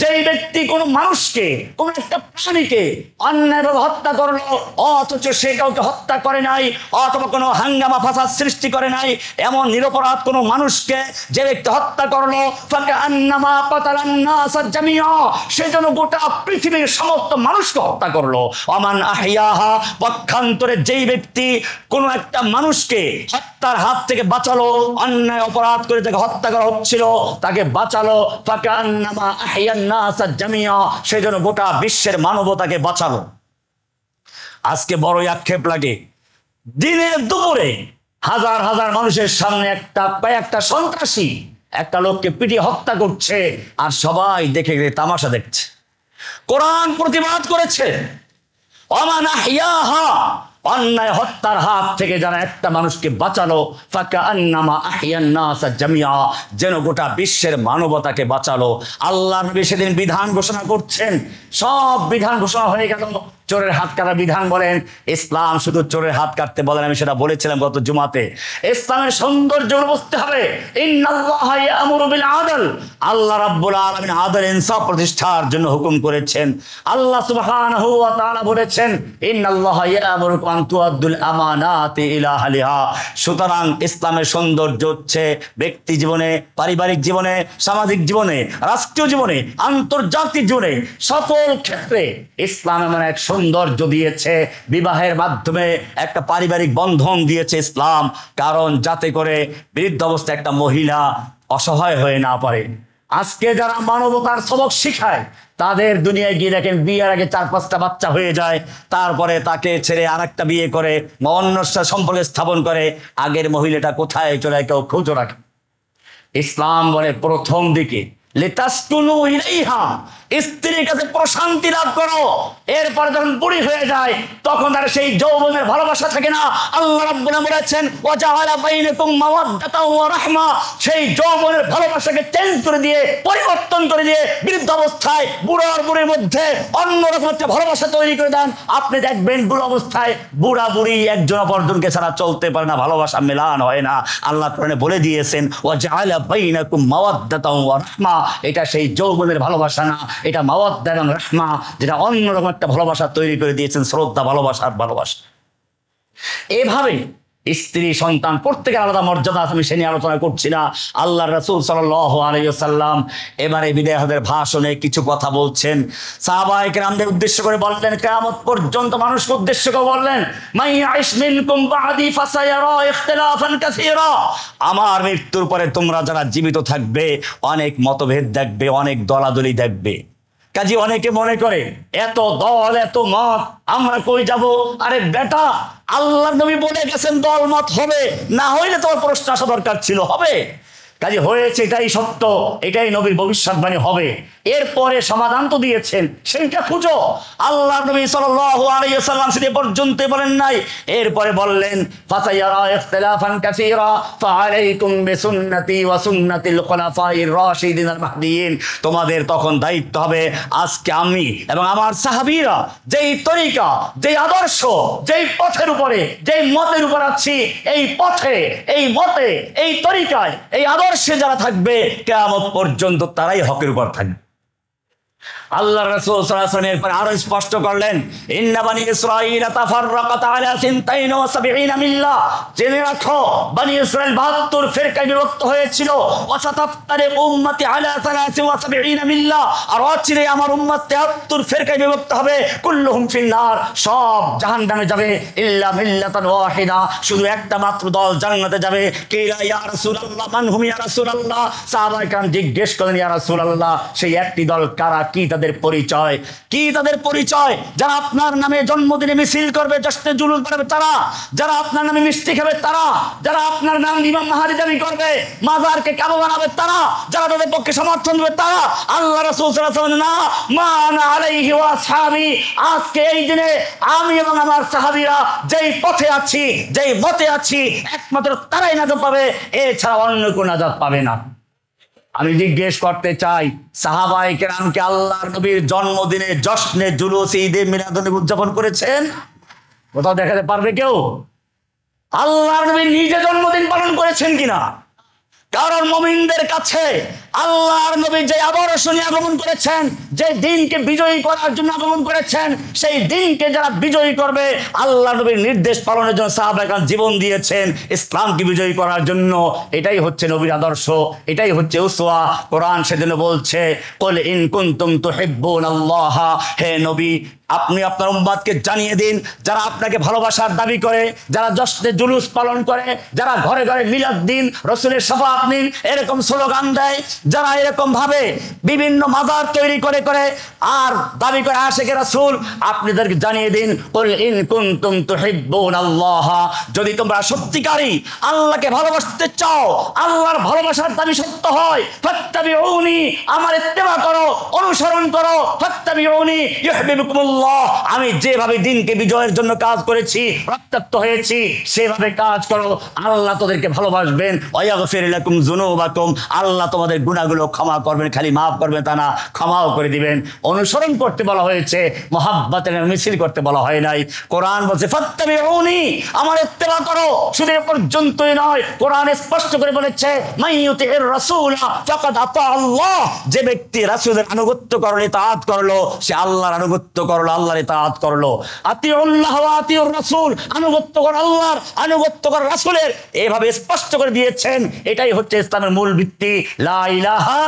Speaker 1: যেই ব্যক্তি কোন মানুষকে, কোন একটা প্রাণীকে অন্যায়ভাবে হত্যা করলো অথচ সে কাউকে হত্যা করে নাই, অথবা কোনো হাঙ্গামা ফাসাদ সৃষ্টি করে নাই, এমন নিরপরাধ কোনো মানুষকে যে ব্যক্তি হত্যা করলো, ফাকান্নামা কাতালান নাস জামিআ, সেজন্য গোটা পৃথিবীর সমস্ত মানুষকে হত্যা করলো। ওমান আহইয়াহা, পক্ষান্তরে যেই ব্যক্তি কোনো একটা মানুষকে হত্যার হাত থেকে বাঁচালো, অন্যায় অপরাধ করে তাকে হত্যা করা হচ্ছিল তাকে বাঁচালো, ফাকান্নামা আহইয়ান নাস জামিআ, সেজন্য গোটা বিশ্বের মানবতাকে বাঁচালো। আজকে বড়ই আক্ষেপ লাগে, দিনের দুপুরে হাজার হাজার মানুষের সামনে কয়েকটা সন্ত্রাসী একটা লোককে পিটিয়ে হত্যা করছে, আর সবাই দেখে তামাশা দেখছে। কোরআন প্রতিবাদ করেছে, ওমান আহইয়াহা, অন্যায় হত্যার হাত থেকে যারা একটা মানুষকে বাঁচালো, ফাকান্নামা আহইয়ান নাস জামিআ, যেন গোটা বিশ্বের মানবতাকে বাঁচালো। আল্লাহ নবী সেদিন বিধান ঘোষণা করছেন, সব বিধান ঘোষণা হয়ে গেল। চোরের হাত কাটা বিধান বলেন, ইসলাম শুধু চোরের হাত কাটতে বলেন, আমি সেটা বলেছিলাম গত জুমাতে। ইসলামের সৌন্দর্য বুঝতে হবে, ইন্নাল্লাহা ইয়ামুরু বিল আদল, আল্লাহ রাব্বুল আলামিন আদল ইনসাফ প্রতিষ্ঠার জন্য হুকুম করেছেন। আল্লাহ সুবহানাহু ওয়া তাআলা বলেছেন, ইন্নাল্লাহা ইয়ামুরুকুম আন তুআদ্দুল আমানাতি ইলা আহলিহা। সুতরাং ইসলামের সৌন্দর্য হচ্ছে ব্যক্তি জীবনে, পারিবারিক জীবনে, সামাজিক জীবনে, রাষ্ট্রীয় জীবনে, আন্তর্জাতিক জীবনে, সকল ক্ষেত্রে ইসলাম এমন এক সৌন্দর্য দিয়েছে। বিবাহের মাধ্যমে একটা পারিবারিক বন্ধন দিয়েছে ইসলাম, কারণ যাতে করে বৃদ্ধ অবস্থায় একটা মহিলা অসহায় হয়ে না পারে। আজকে যারা মানবতার সবক শিখায় তাদের দুনিয়ায় গিয়ে দেখেন বিয়ের আগে 4-5টা বাচ্চা হয়ে যায়, তারপরে তাকে ছেড়ে আরেকটা বিয়ে করে বা অন্য সম্পর্কে স্থাপন করে, আগের মহিলাটা কোথায় চলে কেউ খোঁজও রাখে। ইসলাম বলে প্রথম দিকে লিতাসকুনু ইলাইহা, স্ত্রীর কাছে প্রশান্তি লাভ করো। এরপরে যখন বুড়ি হয়ে যায় তখন আর সেই যৌবনের ভালোবাসা থাকে না। আল্লাহ রাব্বুল বলেছেন ওয়া জাআলা বাইনাকুম মাওয়াদ্দাতাও ওয়া রাহমা, সেই যৌবনের ভালোবাসাকে চেঞ্জ করে দিয়ে, পরিবর্তন করে দিয়ে বৃদ্ধ অবস্থায় বুড়ো আর বুড়ির মধ্যে অন্যরকম একটা ভালোবাসা তৈরি করে দেন। আপনি দেখবেন বুড়ো অবস্থায় বুড়া বুড়ি একজন অপরজনকে ছাড়া চলতে পারে না, ভালোবাসা মেলান হয় না। আল্লাহ কোরআনে বলে দিয়েছেন ওয়া জাআলা বাইনাকুম মাওয়াদ্দাতাও ওয়া রাহমা, এটা সেই যৌবনের ভালোবাসা না, এটা মাওয়াদ্দা এবং রাহমা, যেটা অন্যরকম একটা ভালোবাসা তৈরি করে দিয়েছেন, শ্রদ্ধা, ভালোবাসার ভালোবাসা। এভাবে স্ত্রী সন্তান প্রত্যেকের আলাদা মর্যাদা আছে, আমি সে নিয়ে আলোচনা করছি না। আল্লাহ রাসূল সাল্লাল্লাহু আলাইহি ওয়াসাল্লাম এবারে বিদায় হজের ভাষণে কিছু কথা বলছেন। সাহাবায়ে কেরামদের উদ্দেশ্য করে বললেন, কিয়ামত পর্যন্ত মানুষকে উদ্দেশ্য করে বললেন, মান ইয়াইশ মিনকুম বা'দি ফাসায়ারা ইখতিলাফান কাসীরা, আমার মৃত্যুর পরে তোমরা যারা জীবিত থাকবে অনেক মতভেদ দেখবে, অনেক দলাদলি দেখবে। কাজী অনেকে মনে করে এত দল এত মত আমরা কই যাব? আরে বেটা, আল্লাহর নবী বলে গেছেন দল মত হবে, না হইলে তোমার প্রশ্ন আসা দরকার ছিল, হবে। কাজে হয়েছে, এটাই সত্য, এটাই নবীর ভবিষ্যৎবাণী হবে। এরপরে সমাধান তো দিয়েছেন, সেইটা খুঁজো। আল্লাহ নবী সাল্লাল্লাহু আলাইহি ওয়াসাল্লাম সেটা পর্যন্ত বলেন নাই। এরপরে বললেন ফাসায়ারা ইখতিলাফান কাসীরা ফাআলাইকুম বিসুন্নতি ওয়া সুন্নাতিল খুলাফাইর রাশিদিন মাহদিয়িন, তোমাদের তখন দায়িত্ব হবে আজকে আমি এবং আমার সাহাবীরা যেই তরিকা, যেই আদর্শ, যেই পথের উপরে, যেই মতের উপর আছি, এই পথে, এই মতে, এই তরিকায়, এই আদর্শে যারা থাকবে কিয়ামত পর্যন্ত তারাই হকের উপর থাকবে। আল্লাহ রাসূল সাল্লাল্লাহু আলাইহি ওয়াসাল্লাম এরপর আরো স্পষ্ট করলেন, ইন্না বানি ইসরাঈল তাফাররাকাত আলা 72 মিল্লাহ, জেনে রাখো বনি ইসরাঈল 72 ফিরকায় বিভক্ত হয়েছিল। ওয়া সাতাফতারে উম্মতি আলা 73 মিল্লাহ, আর অচিরে আমার উম্মত 73 ফিরকায় বিভক্ত হবে। কুল্লুহুম ফিন্নার, সব জাহান্নামে যাবে, ইল্লা মিল্লাতান ওয়াহিদা, শুধু একটা মাত্র দল জান্নাতে যাবে। কিলা ইয়া রাসূলুল্লাহ মান হুম ইয়া রাসূলুল্লাহ, সাহাবায়ে কেরাম জিজ্ঞেস করেন ইয়া রাসূলুল্লাহ সেই একটি দল কারা, কি তাদের পরিচয়, কি তাদের পরিচয়? যারা আপনার নামে জন্মদিনে মিছিল করবে, জশ্নে জুলুস বানাবে তারা, যারা আপনার নামে মিষ্টি খাবে তারা, যারা আপনার নাম ইমাম মাহাদি দাবি করবে, মাজারকে কাবা বানাবে তারা, যারা তাদের পক্ষে সমর্থন দেবে তারা। আল্লাহ রাসূল সাল্লাল্লাহু আলাইহি ওয়াসাল্লাম না, মা আনা আলাইহি ওয়া আসহাবি, আজকে এই দিনে আমি এবং আমার সাহাবীরা যেই পথে আছি, যেই মতে আছি, একমাত্র তারাই নাজাত পাবে, এছাড়া অন্য কোনো নাজাত পাবে না। আমি জিজ্ঞেস করতে চাই, সাহাবায়ে কেরামকে আল্লাহর নবীর জন্মদিনে জশ্নে জুলুস ঈদে মিলাদুন উদযাপন করেছেন? কোথাও দেখাতে পারবে কেউ? আল্লাহর নবী নিজে জন্মদিন পালন করেছেন কিনা? কারণ মুমিনদের কাছে আল্লাহর নবী যে আদর্শ নিয়ে আগমন করেছেন, যে দিনকে বিজয়ী করার জন্য আগমন করেছেন, সেই দিনকে যারা বিজয়ী করবে, আল্লাহর নবীর নির্দেশ পালনের জন্য সাহাবায়ে কেরাম জীবন দিয়েছেন ইসলামকে বিজয়ী করার জন্য। এটাই হচ্ছে নবীর আদর্শ, এটাই হচ্ছে উসওয়া। কোরআন সেজন্য বলছে কুল ইন কুনতুম তুহিব্বুনাল্লাহ, হে নবী আপনি আপনার উম্মতকে জানিয়ে দিন, যারা আপনাকে ভালোবাসার দাবি করে, যারা জশ্নে জুলুস পালন করে, যারা ঘরে ঘরে মিলাদ দিন, রাসূলের শাফাআত নিন এরকম স্লোগান দেয়, যারা এরকম ভাবে বিভিন্ন মাজার তৈরি করে করে আর দাবি করে আশিকে রাসূল, আপনাদেরকে জানিয়ে দিন কুল ইন কুনতুম তুহিব্বুনাল্লাহ, যদি তোমরা সত্যিকারী আল্লাহকে ভালোবাসতে চাও, আল্লাহর ভালোবাসার দাবি সত্য হয়, ফাত্তাবিউনি, আমার ইত্তেবা করো, অনুসরণ করো, ফাত্তাবিউনি ইউহিব্বুকুমুল্লাহ, আমি যেভাবে দিনকে বিজয়ের জন্য কাজ করেছি, রক্তাক্ত হয়েছি, সেভাবে কাজ করো, আল্লাহ তোদেরকে ভালোবাসবেন। ওয়ায়াগফির লাকুম যুনুবাকুম, আল্লাহ তোমাদের গুনাহগুলো ক্ষমা করবেন, খালি মাফ করবেন তা না, ক্ষমাও করে দিবেন। অনুসরণ করতে বলা হয়েছে, মুহাব্বতের মিছিল করতে বলা হয় নাই। কোরআন বলছে ফাত্তাবিউনি, আমার ইত্তেবা করো। শুধু এ পর্যন্তই নয়, কোরআন স্পষ্ট করে বলেছে মাইয়ুতির রাসূলা ফাকাদ আতা আল্লাহ, যে ব্যক্তি রাসূলের আনুগত্য করলো, ইতাআত করলো, সে আল্লাহর আনুগত্য করলো, আল্লাহর ইতাআত করলো। আতিউল্লাহ ওয়া আতিউর রাসূল, আনুগত্য করো আল্লাহর, আনুগত্য করো রাসূলের, এভাবে স্পষ্ট করে দিয়েছেন। এটাই হচ্ছে ইসলামের মূল ভিত্তি, লা ইলাহা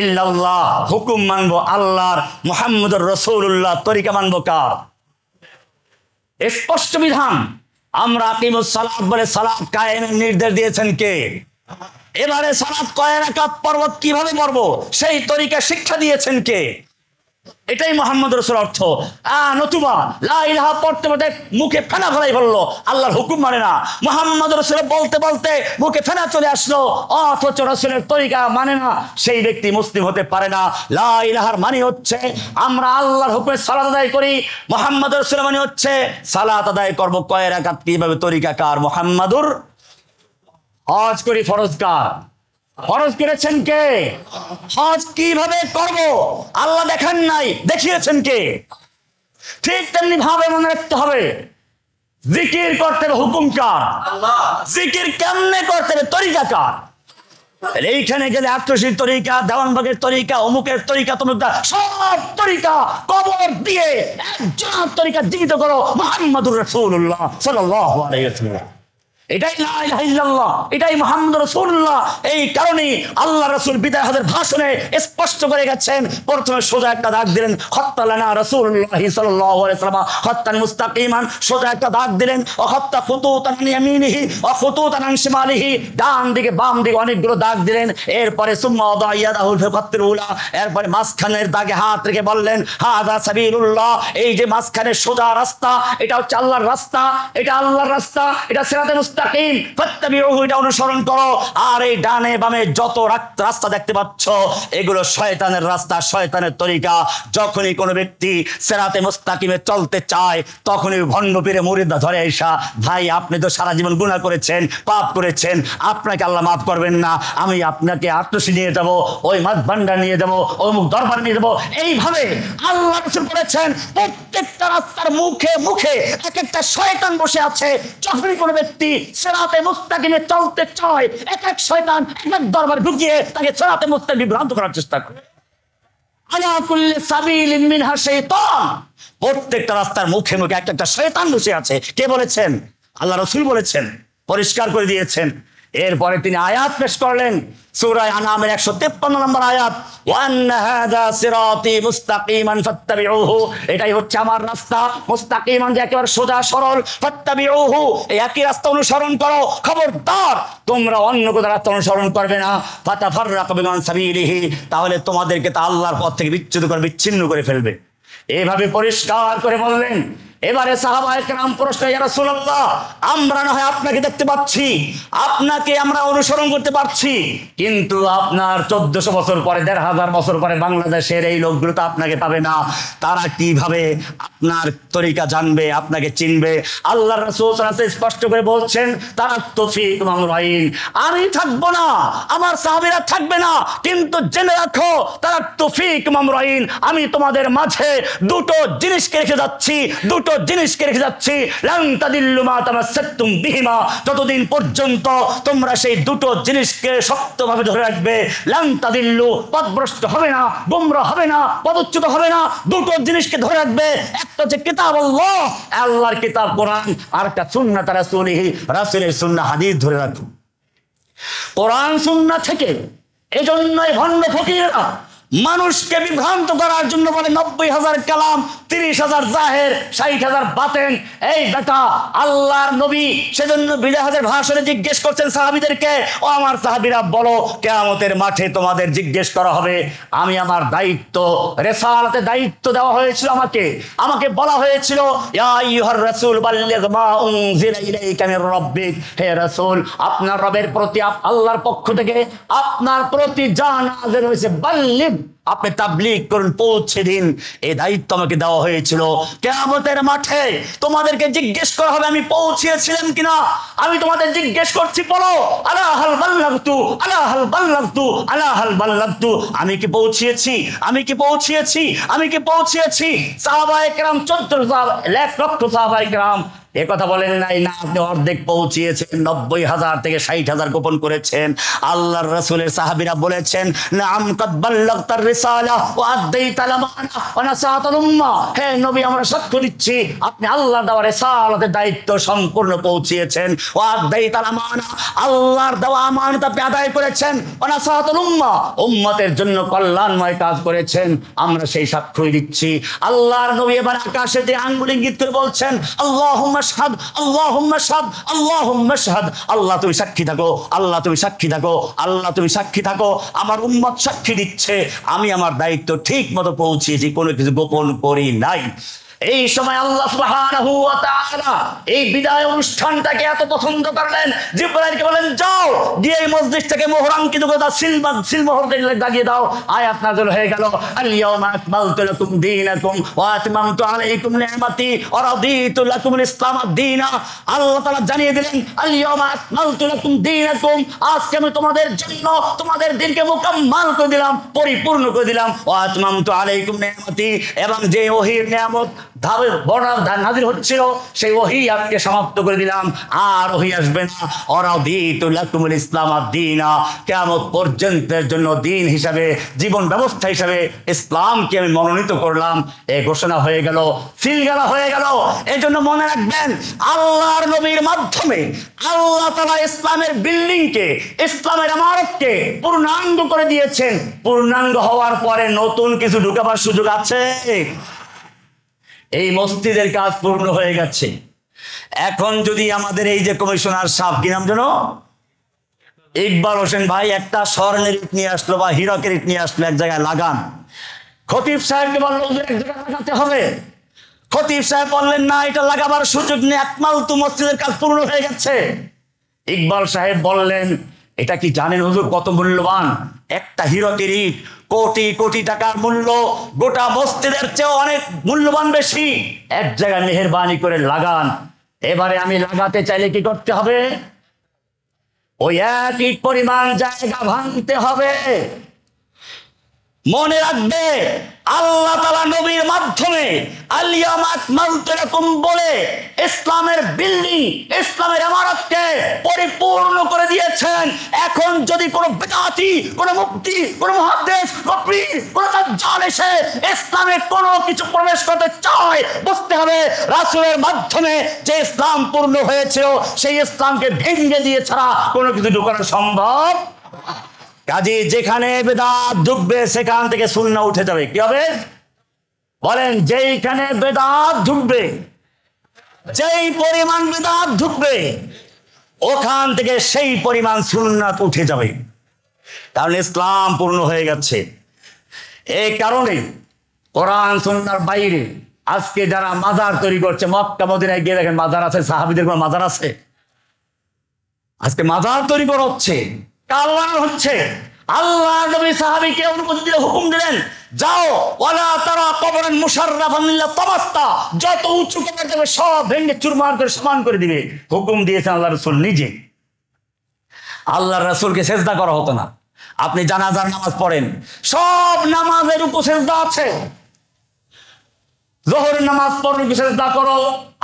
Speaker 1: ইল্লাল্লাহ, হুকুম মানবো আল্লাহর, মুহাম্মদুর রাসূলুল্লাহ, তরিকা মানবো কার? স্পষ্ট বিধান। আমরা আকিমুস সালাত বলে সালাত কায়েমের নির্দেশ দিয়েছেন কে? এবারে সালাত কয় রাকাত পড়ব, কিভাবে পড়ব, সেই তরিকা শিক্ষা দিয়েছেন কে? এটাই মোহাম্মদ রাসূল অর্থ। নতুবা লা ইলাহা পড়তে পড়তে মুখে ফেনা ফেলাই বললো, আল্লাহর হুকুম মানে না। মোহাম্মদ রাসূল বলতে বলতে মুখে ফেনা চলে আসলো, অথচ রাসূলের তরিকা মানে না, সেই ব্যক্তি মুসলিম হতে পারে না। লা ইলাহার মানে হচ্ছে আমরা আল্লাহর হুকুমে সালাত আদায় করি, মোহাম্মদ রাসূল মানে হচ্ছে সালাত আদায় করবো কয় রাকাত, কিভাবে, তরিকা কার? মোহাম্মদুর। হজ করি, ফরজ কার? ফরজ করেছেন কে? হজ কিভাবে করব আল্লাহ দেখান নাই, দেখিয়েছেন কে? ঠিক তেমনি ভাবে মনে রাখতে হবে, জিকির করতে হবে হুকুম কার? জিকির কেমনে করতে হবে? তরিকা কার? এইখানে গেলে আত্মশীল তরিকা, দেওয়ানবাগের তরিকা, অমুকের তরিকা, তমুকটা, সব তরিকা কবর দিয়ে একজন তরিকা জীবিত করো, মুহাম্মাদুর রাসূলুল্লাহ সাল্লাল্লাহু আলাইহি ওয়াসাল্লাম। এটাই লা ইলাহা ইল্লাল্লাহ, এটাই মুহাম্মদুর রাসূলুল্লাহ। এই কারণেই আল্লাহ রাসূল বিদায় হজের ভাষণে স্পষ্ট করে গেছেন, প্রথমে সোজা একটা দাগ দিলেন, খাত্তা লানা রাসূলুল্লাহ সাল্লাল্লাহু আলাইহি ওয়াসাল্লাম খাত্তান মুস্তাকিমান, সোজা একটা দাগ দিলেন, ও খাত্তা খুতুতান আন ইয়ামিনিহি ওয়া খুতুতান আন শিমালিহি, ডান দিকে বাম দিকে অনেকগুলো দাগ দিলেন। এরপরে সুম্মা ওয়াদা ইয়াদাহু ফি খাত্তিল উলা, এরপরে মাঝখানের দাগে হাত রেখে বললেন হাযা সাবিলুল্লাহ, এই যে মাঝখানে সোজা রাস্তা, এটা হচ্ছে আল্লাহর রাস্তা, এটা আল্লাহর রাস্তা, এটা সিরাতে মুস্তাকিম, ফাত্তাবিউহু, এটা অনুসরণ করো। আর এই ডানে বামে যত রাস্তা দেখতে পাচ্ছ এগুলো শয়তানের রাস্তা, শয়তানের তরিকা। যখনই কোনো ব্যক্তি সিরাতে মুস্তাকিমে চলতে চায় তখনই ভণ্ড পীরে মুরিদরা ধরে আইসা, ভাই আপনি তো সারা জীবন গুনাহ করেছেন, পাপ করেছেন, আপনাকে আল্লাহ মাফ করবেন না, আমি আপনাকে আত্মসী নিয়ে যাব, ওই মাছ ভান্ডার নিয়ে যাব, ওই মুখ দরবার নিয়ে যাব। এইভাবে আল্লাহ রাসূল বলেছেন প্রত্যেকটা রাস্তার মুখে মুখে এক একটা শয়তান বসে আছে। যখনই কোনো ব্যক্তি সিরাতে মুস্তাকিমে চলতে চায় এক এক শয়তান এক এক দরবার ঢুকিয়ে তাকে সিরাতে মুস্তাকিম বিভ্রান্ত করার চেষ্টা করে। আলা কুল্লি সাবিলিন মিনহা শাইতান, প্রত্যেকটা রাস্তার মুখে মুখে এক একটা শয়তান বসে আছে। কে বলেছেন? আল্লাহ রাসূল বলেছেন, পরিষ্কার করে দিয়েছেন। এরপরে তিনি আয়াত পেশ করলেন, সূরা আনামের 153 নম্বর আয়াত, ওয়া আন্না হাযা সিরাতি মুস্তাকিমান ফাত্তাবিউহু, এটাই হচ্ছে আমার রাস্তা, মুস্তাকিমান যে একেবারে সোজা সরল, ফাত্তাবিউহু, এই একই রাস্তা অনুসরণ করো, খবরদার তোমরা অন্য কোন রাস্তা অনুসরণ করবে না, ফাতাফাররাকু বিকুম আন সাবিলিহি, তাহলে তোমাদেরকে তা আল্লাহর পথ থেকে বিচ্ছিন্ন করে ফেলবে। এইভাবে পরিষ্কার করে বললেন। এবারে সাহাবায়ে কেরাম প্রশ্ন, ইয়া রাসূলুল্লাহ আমরা না হয় আপনাকে দেখতে পাচ্ছি, আপনাকে আমরা অনুসরণ করতে পারছি, কিন্তু আপনার 1400 বছর পরে, 1500 বছর পরে বাংলাদেশের এই লোকগুলো তো আপনাকে পাবে না, তারা কিভাবে আপনার তরিকা জানবে, আপনাকে চিনবে? আল্লাহর রাসূল সাল্লাল্লাহু আলাইহি ওয়াসাল্লাম স্পষ্ট করে বলছেন, তারা তৌফিকুম আমরাইন, আমি থাকবো না, আমার সাহাবীরা থাকবে না, কিন্তু জেনে রাখো তারা তৌফিকুম আমরাইন, আমি তোমাদের মাঝে দুটো জিনিসকে রেখে যাচ্ছি, দুটো জিনিসকে রেখে যাচ্ছি, লান তাদিল্লু মা তামাসসাকতুম বিহিমা, যতদিন পর্যন্ত তোমরা সেই দুটো জিনিসকে শক্তভাবে ধরে রাখবে, লান তাদিল্লু, পথভ্রষ্ট হবে না, গোমরাহ হবে না, পদচ্যুত হবে না। দুটো জিনিসকে ধরে রাখবে, একটা হচ্ছে কিতাবুল্লাহ, আল্লাহর কিতাব কোরআন, আর একটা সুন্নাত রাসূলিহি, রাসূলের সুন্নাহ হাদিস ধরে রাখো। কোরআন সুন্নাহ থেকে এজন্যই ভণ্ড ফকিররা মানুষকে বিভ্রান্ত করার জন্য বলে 90,000 কালাম, 30,000 জাহের, 60,000 বাতেন। এই বেটা আল্লাহর নবী সেজন্য বিদায় হজের ভাষণে জিজ্ঞেস করছেন সাহাবীদেরকে, ও আমার সাহাবীরা বলো কিয়ামতের মাঠে তোমাদের জিজ্ঞেস করা হবে, আমি আমার দায়িত্ব, রিসালাতে দায়িত্ব দেওয়া হয়েছিল আমাকে বলা হয়েছিল, ইয়া আইয়ুহার রাসূল বাল্লিগ মা উনজিলা ইলাইকা মির রাব্বিক, হে রাসূল আপনার রবের প্রতি, আল্লাহর পক্ষ থেকে আপনার প্রতি যা নাযিল হয়েছে, বাল্লিগ, আপনি তাবলীগ করুন, পৌঁছে দিন। এই দায়িত্ব আমাকে দেওয়া হয়েছিল। কিয়ামতের মাঠে তোমাদেরকে জিজ্ঞেস করা হবে আমি পৌঁছিয়েছিলাম কিনা। আমি তোমাদের জিজ্ঞেস করছি, বলো আলা হাল বাল্লাগতু, আলা হাল বাল্লাগতু, আলা হাল বাল্লাগতু, আমি কি পৌঁছিয়েছি, আমি কি পৌঁছিয়েছি, আমি কি পৌঁছিয়েছি? সাহাবায়ে কেরাম 14 লাখ সাহাবায়ে কেরাম এ কথা বলেন নাই, না আপনি অর্ধেক পৌঁছিয়েছেন, 90,000 থেকে 60,000 গোপন করেছেন। আল্লাহর রাসূলের সাহাবীরা বলেছেন, নাম কাদ বাল্লাগতার রিসালা ওয়া আদাইতাল আমানা ওয়া নাসাতাল উম্মাহ, হে নবী আমরা সাক্ষ্য দিচ্ছি আপনি আল্লাহর দেওয়া রিসালাতের দায়িত্ব সম্পূর্ণ পৌঁছিয়েছেন, ওয়া আদাইতাল আমানা, আল্লাহর দেওয়া আমানত আপনি আদায় করেছেন, ওয়া নাসাতাল উম্মাহ, উম্মতের জন্য কল্যাণময় কাজ করেছেন, আমরা সেই সাক্ষ্যই দিচ্ছি। আল্লাহর নবী এবার আকাশে যে আঙ্গুল ইঙ্গিত করে বলছেন, আল্লাহুম্মা শাহাদ, আল্লাহুম্মা শাহাদ, আল্লাহুম্মা শাহাদ। আল্লাহ তুমি সাক্ষী থাকো, আল্লাহ তুমি সাক্ষী থাকো, আল্লাহ তুমি সাক্ষী থাকো। আমার উম্মত সাক্ষী দিচ্ছে আমি আমার দায়িত্ব ঠিক মতো পৌঁছিয়েছি, কোনো কিছু গোপন করি নাই। এই সময় আল্লাহ সুবহানাহু ওয়া তাআলা এই বিদায় অনুষ্ঠানটাকে এত পছন্দ করলেন, জিবরাইলকে বলেন যাও গিয়ে এই মসজিদটাকে মোহরাঙ্কিত করে দাও, সিলমোহর লাগিয়ে দাও। আয়াত নাযিল হয়ে গেল, আল ইয়াউমা আকমালতু লাকুম দীনাকুম ওয়া আতমামতু আলাইকুম নি'মাতি ওয়া রাদিতু লাকুমুল ইসলাম দীনা। আল্লাহ তাআলা জানিয়ে দিলেন আল ইয়াউমা আকমালতু লাকুম দীনাকুম, আজকে আমি তোমাদের জন্য তোমাদের দিনকে মুকাম্মাল করে দিলাম, পরিপূর্ণ করে দিলাম। ওয়া আতমামতু আলাইকুম নি'মাতি, এবং যে ওহীর নিয়ামত নাযিল হচ্ছিল সেই ওহী আজকে সমাপ্ত করে দিলাম, আর ওহী আসবে না। ওয়ারাদিতু লাকুমুল ইসলাম দীনা, কিয়ামত পর্যন্তের জন্য দিন হিসাবে, জীবন ব্যবস্থা হিসাবে ইসলামকে আমি মনোনীত করলাম। এই ঘোষণা হয়ে গেল, সিলগালা হয়ে গেল। এই জন্য মনে রাখবেন আল্লাহর নবীর মাধ্যমে আল্লাহ তাআলা ইসলামের বিল্ডিংকে, ইসলামের ইমারতকে পূর্ণাঙ্গ করে দিয়েছেন। পূর্ণাঙ্গ হওয়ার পরে নতুন কিছু ঢুকাবার সুযোগ আছে? এই মসজিদের কাজ পূর্ণ হয়ে গেছে। এখন যদি আমাদের এই যে কমিশনার সাহেব, কি নাম যেন, ইকবাল হোসেন ভাই, একটা স্বর্ণের ইট নিয়ে আসলো বা হীরকের ইট নিয়ে আসলো, এক জায়গায় লাগান। খতিব সাহেবকে বললো এক জায়গায় লাগাতে হবে। খতিব সাহেব বললেন না, এটা লাগাবার সুযোগ নেই, আকমালতু মসজিদের কাজ পূর্ণ হয়ে গেছে। ইকবাল সাহেব বললেন এটা কি জানেন হুজুর কত মূল্যবান? একটা হীরকের ইট কোটি কোটি টাকার মূল্য, গোটা মসজিদের চেয়েও অনেক মূল্যবান বেশি। এক জায়গায় মেহেরবানি করে লাগান। এবারে আমি লাগাতে চাইলে কি করতে হবে? ওই এক ইট পরিমাণ জায়গা ভাঙতে হবে। মনে রাখবে আল্লাহ তাআলা নবীর মাধ্যমে আল ইয়াউমা আকমালতু লাকুম বলে ইসলামের বিল্ডিং, ইসলামের ইমারতকে পরিপূর্ণ করে দিয়েছেন। এখন যদি কোনো বিদআতি, কোনো মুফতি, কোনো মুহাদ্দিস, কোনো পীর, কোনো দাজ্জাল এসে ইসলামে কোনো কিছু প্রবেশ করতে চায়, বুঝতে হবে রাসূলের মাধ্যমে যে ইসলাম পূর্ণ হয়েছিল সেই ইসলামকে ভেঙে দিয়ে ছাড়া কোনো কিছু ঢোকানো সম্ভব। কাজে যেখানে বেদাত ঢুকবে সেখান থেকে সুন্নাহ উঠে যাবে। কি হবে বলেন? যেইখানে বেদাত ঢুকবে, যেই পরিমাণ বেদাত ঢুকবে, ওখান থেকে সেই পরিমাণ সুন্নাত উঠে যাবে। কারণ ইসলাম পূর্ণ হয়ে গেছে। এই কারণে কোরআন সুন্নাহর বাইরে আজকে যারা মাজার তৈরি করছে, মক্কা মদিনায় গিয়ে দেখেন মাজার আছে, সাহাবীদের কোনো মাজার আছে? আজকে মাজার তৈরি করা হচ্ছে, কারওয়ান হচ্ছে। আল্লাহ নবী সাহাবীকে অনুমতি দিয়ে হুকুম দিলেন, যাও ওয়ালা তারা কবরান মুশাররাফান ইল্লা তামাসতা, যত উঁচু কবর দেবে সব ভেঙে চুরমার করে সমান করে দিবে। হুকুম দিয়েছেন আল্লাহ রাসূল নিজে। আল্লাহর রাসূলকে সিজদা করা হতো না। আপনি জানাজার নামাজ পড়েন, সব নামাজের রুকু সিজদা আছে। যোহরের নামাজ পড়ো রুকু সিজদা করো,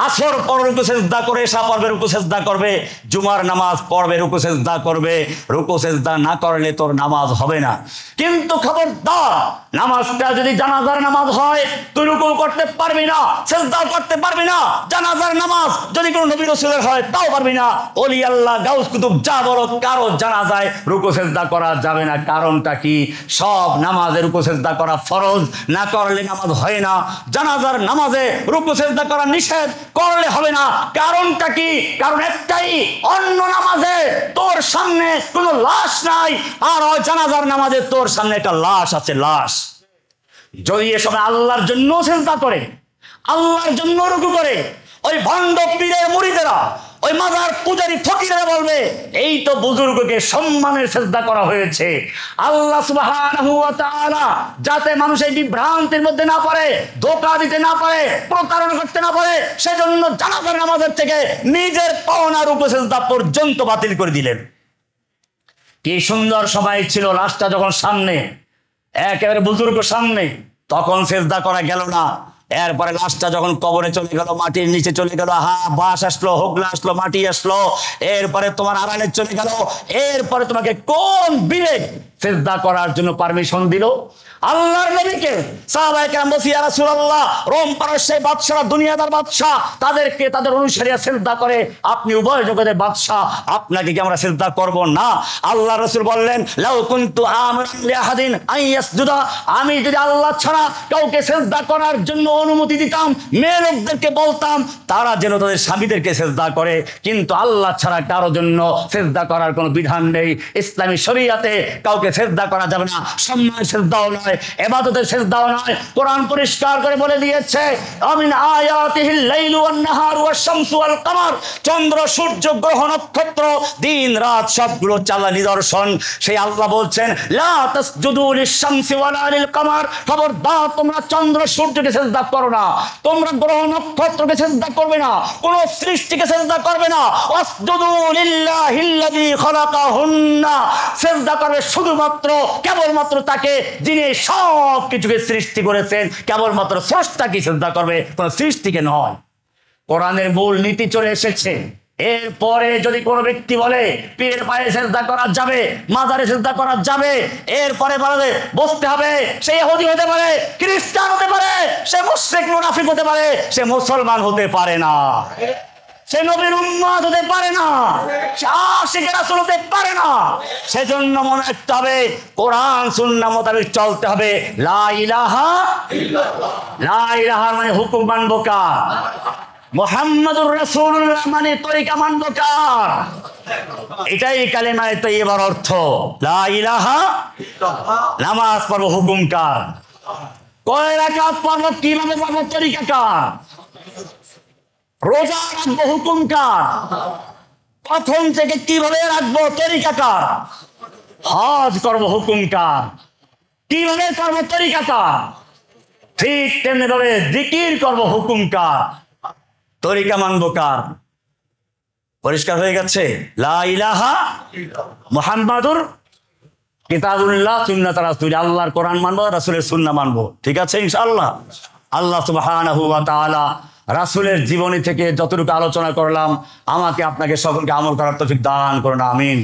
Speaker 1: আসর পড়ো রুকু সিজদা করে, এশা পড়বে রুকু সিজদা করবে, জুমার নামাজ পড়বে রুকু সিজদা করবে। রুকু সিজদা না করলে তোর নামাজ হবে না। কিন্তু খবরদার, নামাজটা যদি জানাজার নামাজ হয় তুই রুকু করতে পারবি না, সিজদা করতে পারবি না। জানাজার নামাজ যদি কোনো নবী রাসূলের হয় তাও পারবি না। ওলি আল্লাহ, গাউস কুতুব যা বড়, কারো জানাজায় রুকু সিজদা করা যাবে না। কারণটা কি? সব নামাজে রুকু সিজদা করা ফরজ, না করলে নামাজ হয় না। জানাজার নামাজে রুকু সিজদা করা নিষেধ, করলে হবে না। কারণটা কি? কারণ একটাই, অন্য নামাজে তোর সামনে কোনো লাশ নাই, আর ওই জানাজার নামাজে তোর সামনে একটা লাশ আছে, লাশ। যদি এ সময় আল্লাহর জন্য সিজদা করে, আল্লাহর জন্য রুকু করে, ওই ভণ্ড পীরের মুরিদেরা, ওই মাজার পূজারী ফকিরেরা বলবে এই তো বুজুর্গকে সম্মানের সিজদা করা হয়েছে। আল্লাহ সুবহানাহু ওয়া তাআলা যাতে মানুষ এই বিভ্রান্তির মধ্যে না পড়ে, ধোঁকা দিতে না পারে, প্রতারণা করতে না পারে, সেজন্য জানাজার নামাজের থেকে নিজের পাওনা রুকু সিজদা পর্যন্ত বাতিল করে দিলেন। কি সুন্দর সবাই ছিল। লাশটা যখন সামনে, একেবারে বুজুর্গ সামনে, তখন সিজদা করা গেল না। এরপরে লাশটা যখন কবরে চলে গেল, মাটির নিচে চলে গেল, বাঁশ আসলো, হোগলা আসলো, মাটি আসলো, এরপরে তোমার আড়ালে চলে গেল, এরপরে তোমাকে কোন বিবেক সিজদা করার জন্য পারমিশন দিল? আল্লাহর নবীকে সাহাবায়ে কেরাম বলছে, ইয়া রাসূলুল্লাহ, রোম পারস্যের বাদশারা দুনিয়াদার বাদশা, তাদেরকে তাদের অনুসারীরা সিজদা করে, আপনি উভয় জগতের বাদশা, আপনাকে কি আমরা সিজদা করব না? আল্লাহ রাসূল বললেন, লাউ কুনতু আমিরান লিআহাদিন আন ইয়াসজুদা, আমি যদি আল্লাহ ছাড়া কাউকে সিজদা করার জন্য অনুমতি দিতাম, মেয়ে লোকদেরকে বলতাম তারা যেন তাদের স্বামীদেরকে সিজদা করে, কিন্তু আল্লাহ ছাড়া কারো জন্য সিজদা করার কোনো বিধান নেই। ইসলামী শরীয়তে কাউকে সিজদা করা যাবে না, সম্মান সিজদাও নয়, ইবাদতের সিজদাও নয়। কোরআন পরিষ্কার করে বলে দিয়েছে, আমিন আয়াতিহিল লাইলু ওয়ান নাহারু ওয়াশ শামসু ওয়াল কামার, চন্দ্র সূর্য গ্রহ নক্ষত্র দিন রাত সবগুলো চালা নিদর্শন। সেই আল্লাহ বলছেন, লা তাসজুদু লিশ-শামসি ওয়ালা লিল কামার, খবরদার তোমরা চন্দ্র সূর্যকে সিজদা করো না, তোমরা গ্রহ নক্ষত্রকে সিজদা করবে না, কোন সৃষ্টিকে সিজদা করবে না। ওয়াসজুদু লিল্লাহিল্লাযী খালাকাহুন্না, সিজদা করবে শুধুমাত্র কেবলমাত্র তাকে যিনি সব কিছুকে সৃষ্টি করেছেন, কেবলমাত্র স্রষ্টাকে সিজদা করবে, কোন সৃষ্টিকে নয়। কোরআনের মূল নীতি চলে এসেছে। এরপরে যদি কোনো ব্যক্তি বলে পীরের পায়ে সিজদা করা যাবে, মাজারে সিজদা করা যাবে, এরপরে বলে বসতে হবে, সে ইহুদি হতে পারে, খ্রিস্টান হতে পারে, সে মুশরিক মুনাফিক হতে পারে, সে মুসলমান হতে পারে না, সে নবীর উম্মত হতে পারে না, সে আশিকে রাসূল হতে পারে না। সেজন্য মনে রাখতে হবে, কোরআন সুন্নাহ মোতাবেক চলতে হবে। লা ইলাহা ইল্লাল্লাহ, লা ইলাহা মানে হুকুম মানব কার? মুহাম্মাদুর রাসূলুল্লাহ মানে তরিকা মানব কার? এটাই কালেমায়ে তাইয়্যিবার অর্থ। লা ইলাহা ইল্লাল্লাহ, নামাজ পড়ব হুকুম কার? কয় রাকাত পড়ব, কিভাবে পড়ব, তরিকা কার? রোজা রাখবো হুকুম কার? প্রথম থেকে কিভাবে রাখবো, তরিকা কার? হজ করবো হুকুম কার? কিভাবে করবো, তরিকা কার? ঠিক তেমনি ভাবে জিকির করবো হুকুম কার? তরিকা মানবো কার? পরিষ্কার হয়ে গেছে? লা ইলাহা মুহাম্মাদুর কিতাবুল্লাহ সুন্নাত রাসূল, আল্লাহর কোরআন মানবো, রাসূলের সুন্নাহ মানবো। ঠিক আছে ইনশাআল্লাহ। আল্লাহ সুবহানাহু ওয়া তাআলা রাসূলের জীবনী থেকে যতটুকু আলোচনা করলাম, আমাকে আপনাকে সকলকে আমল করার তৌফিক দান করুন, আমিন।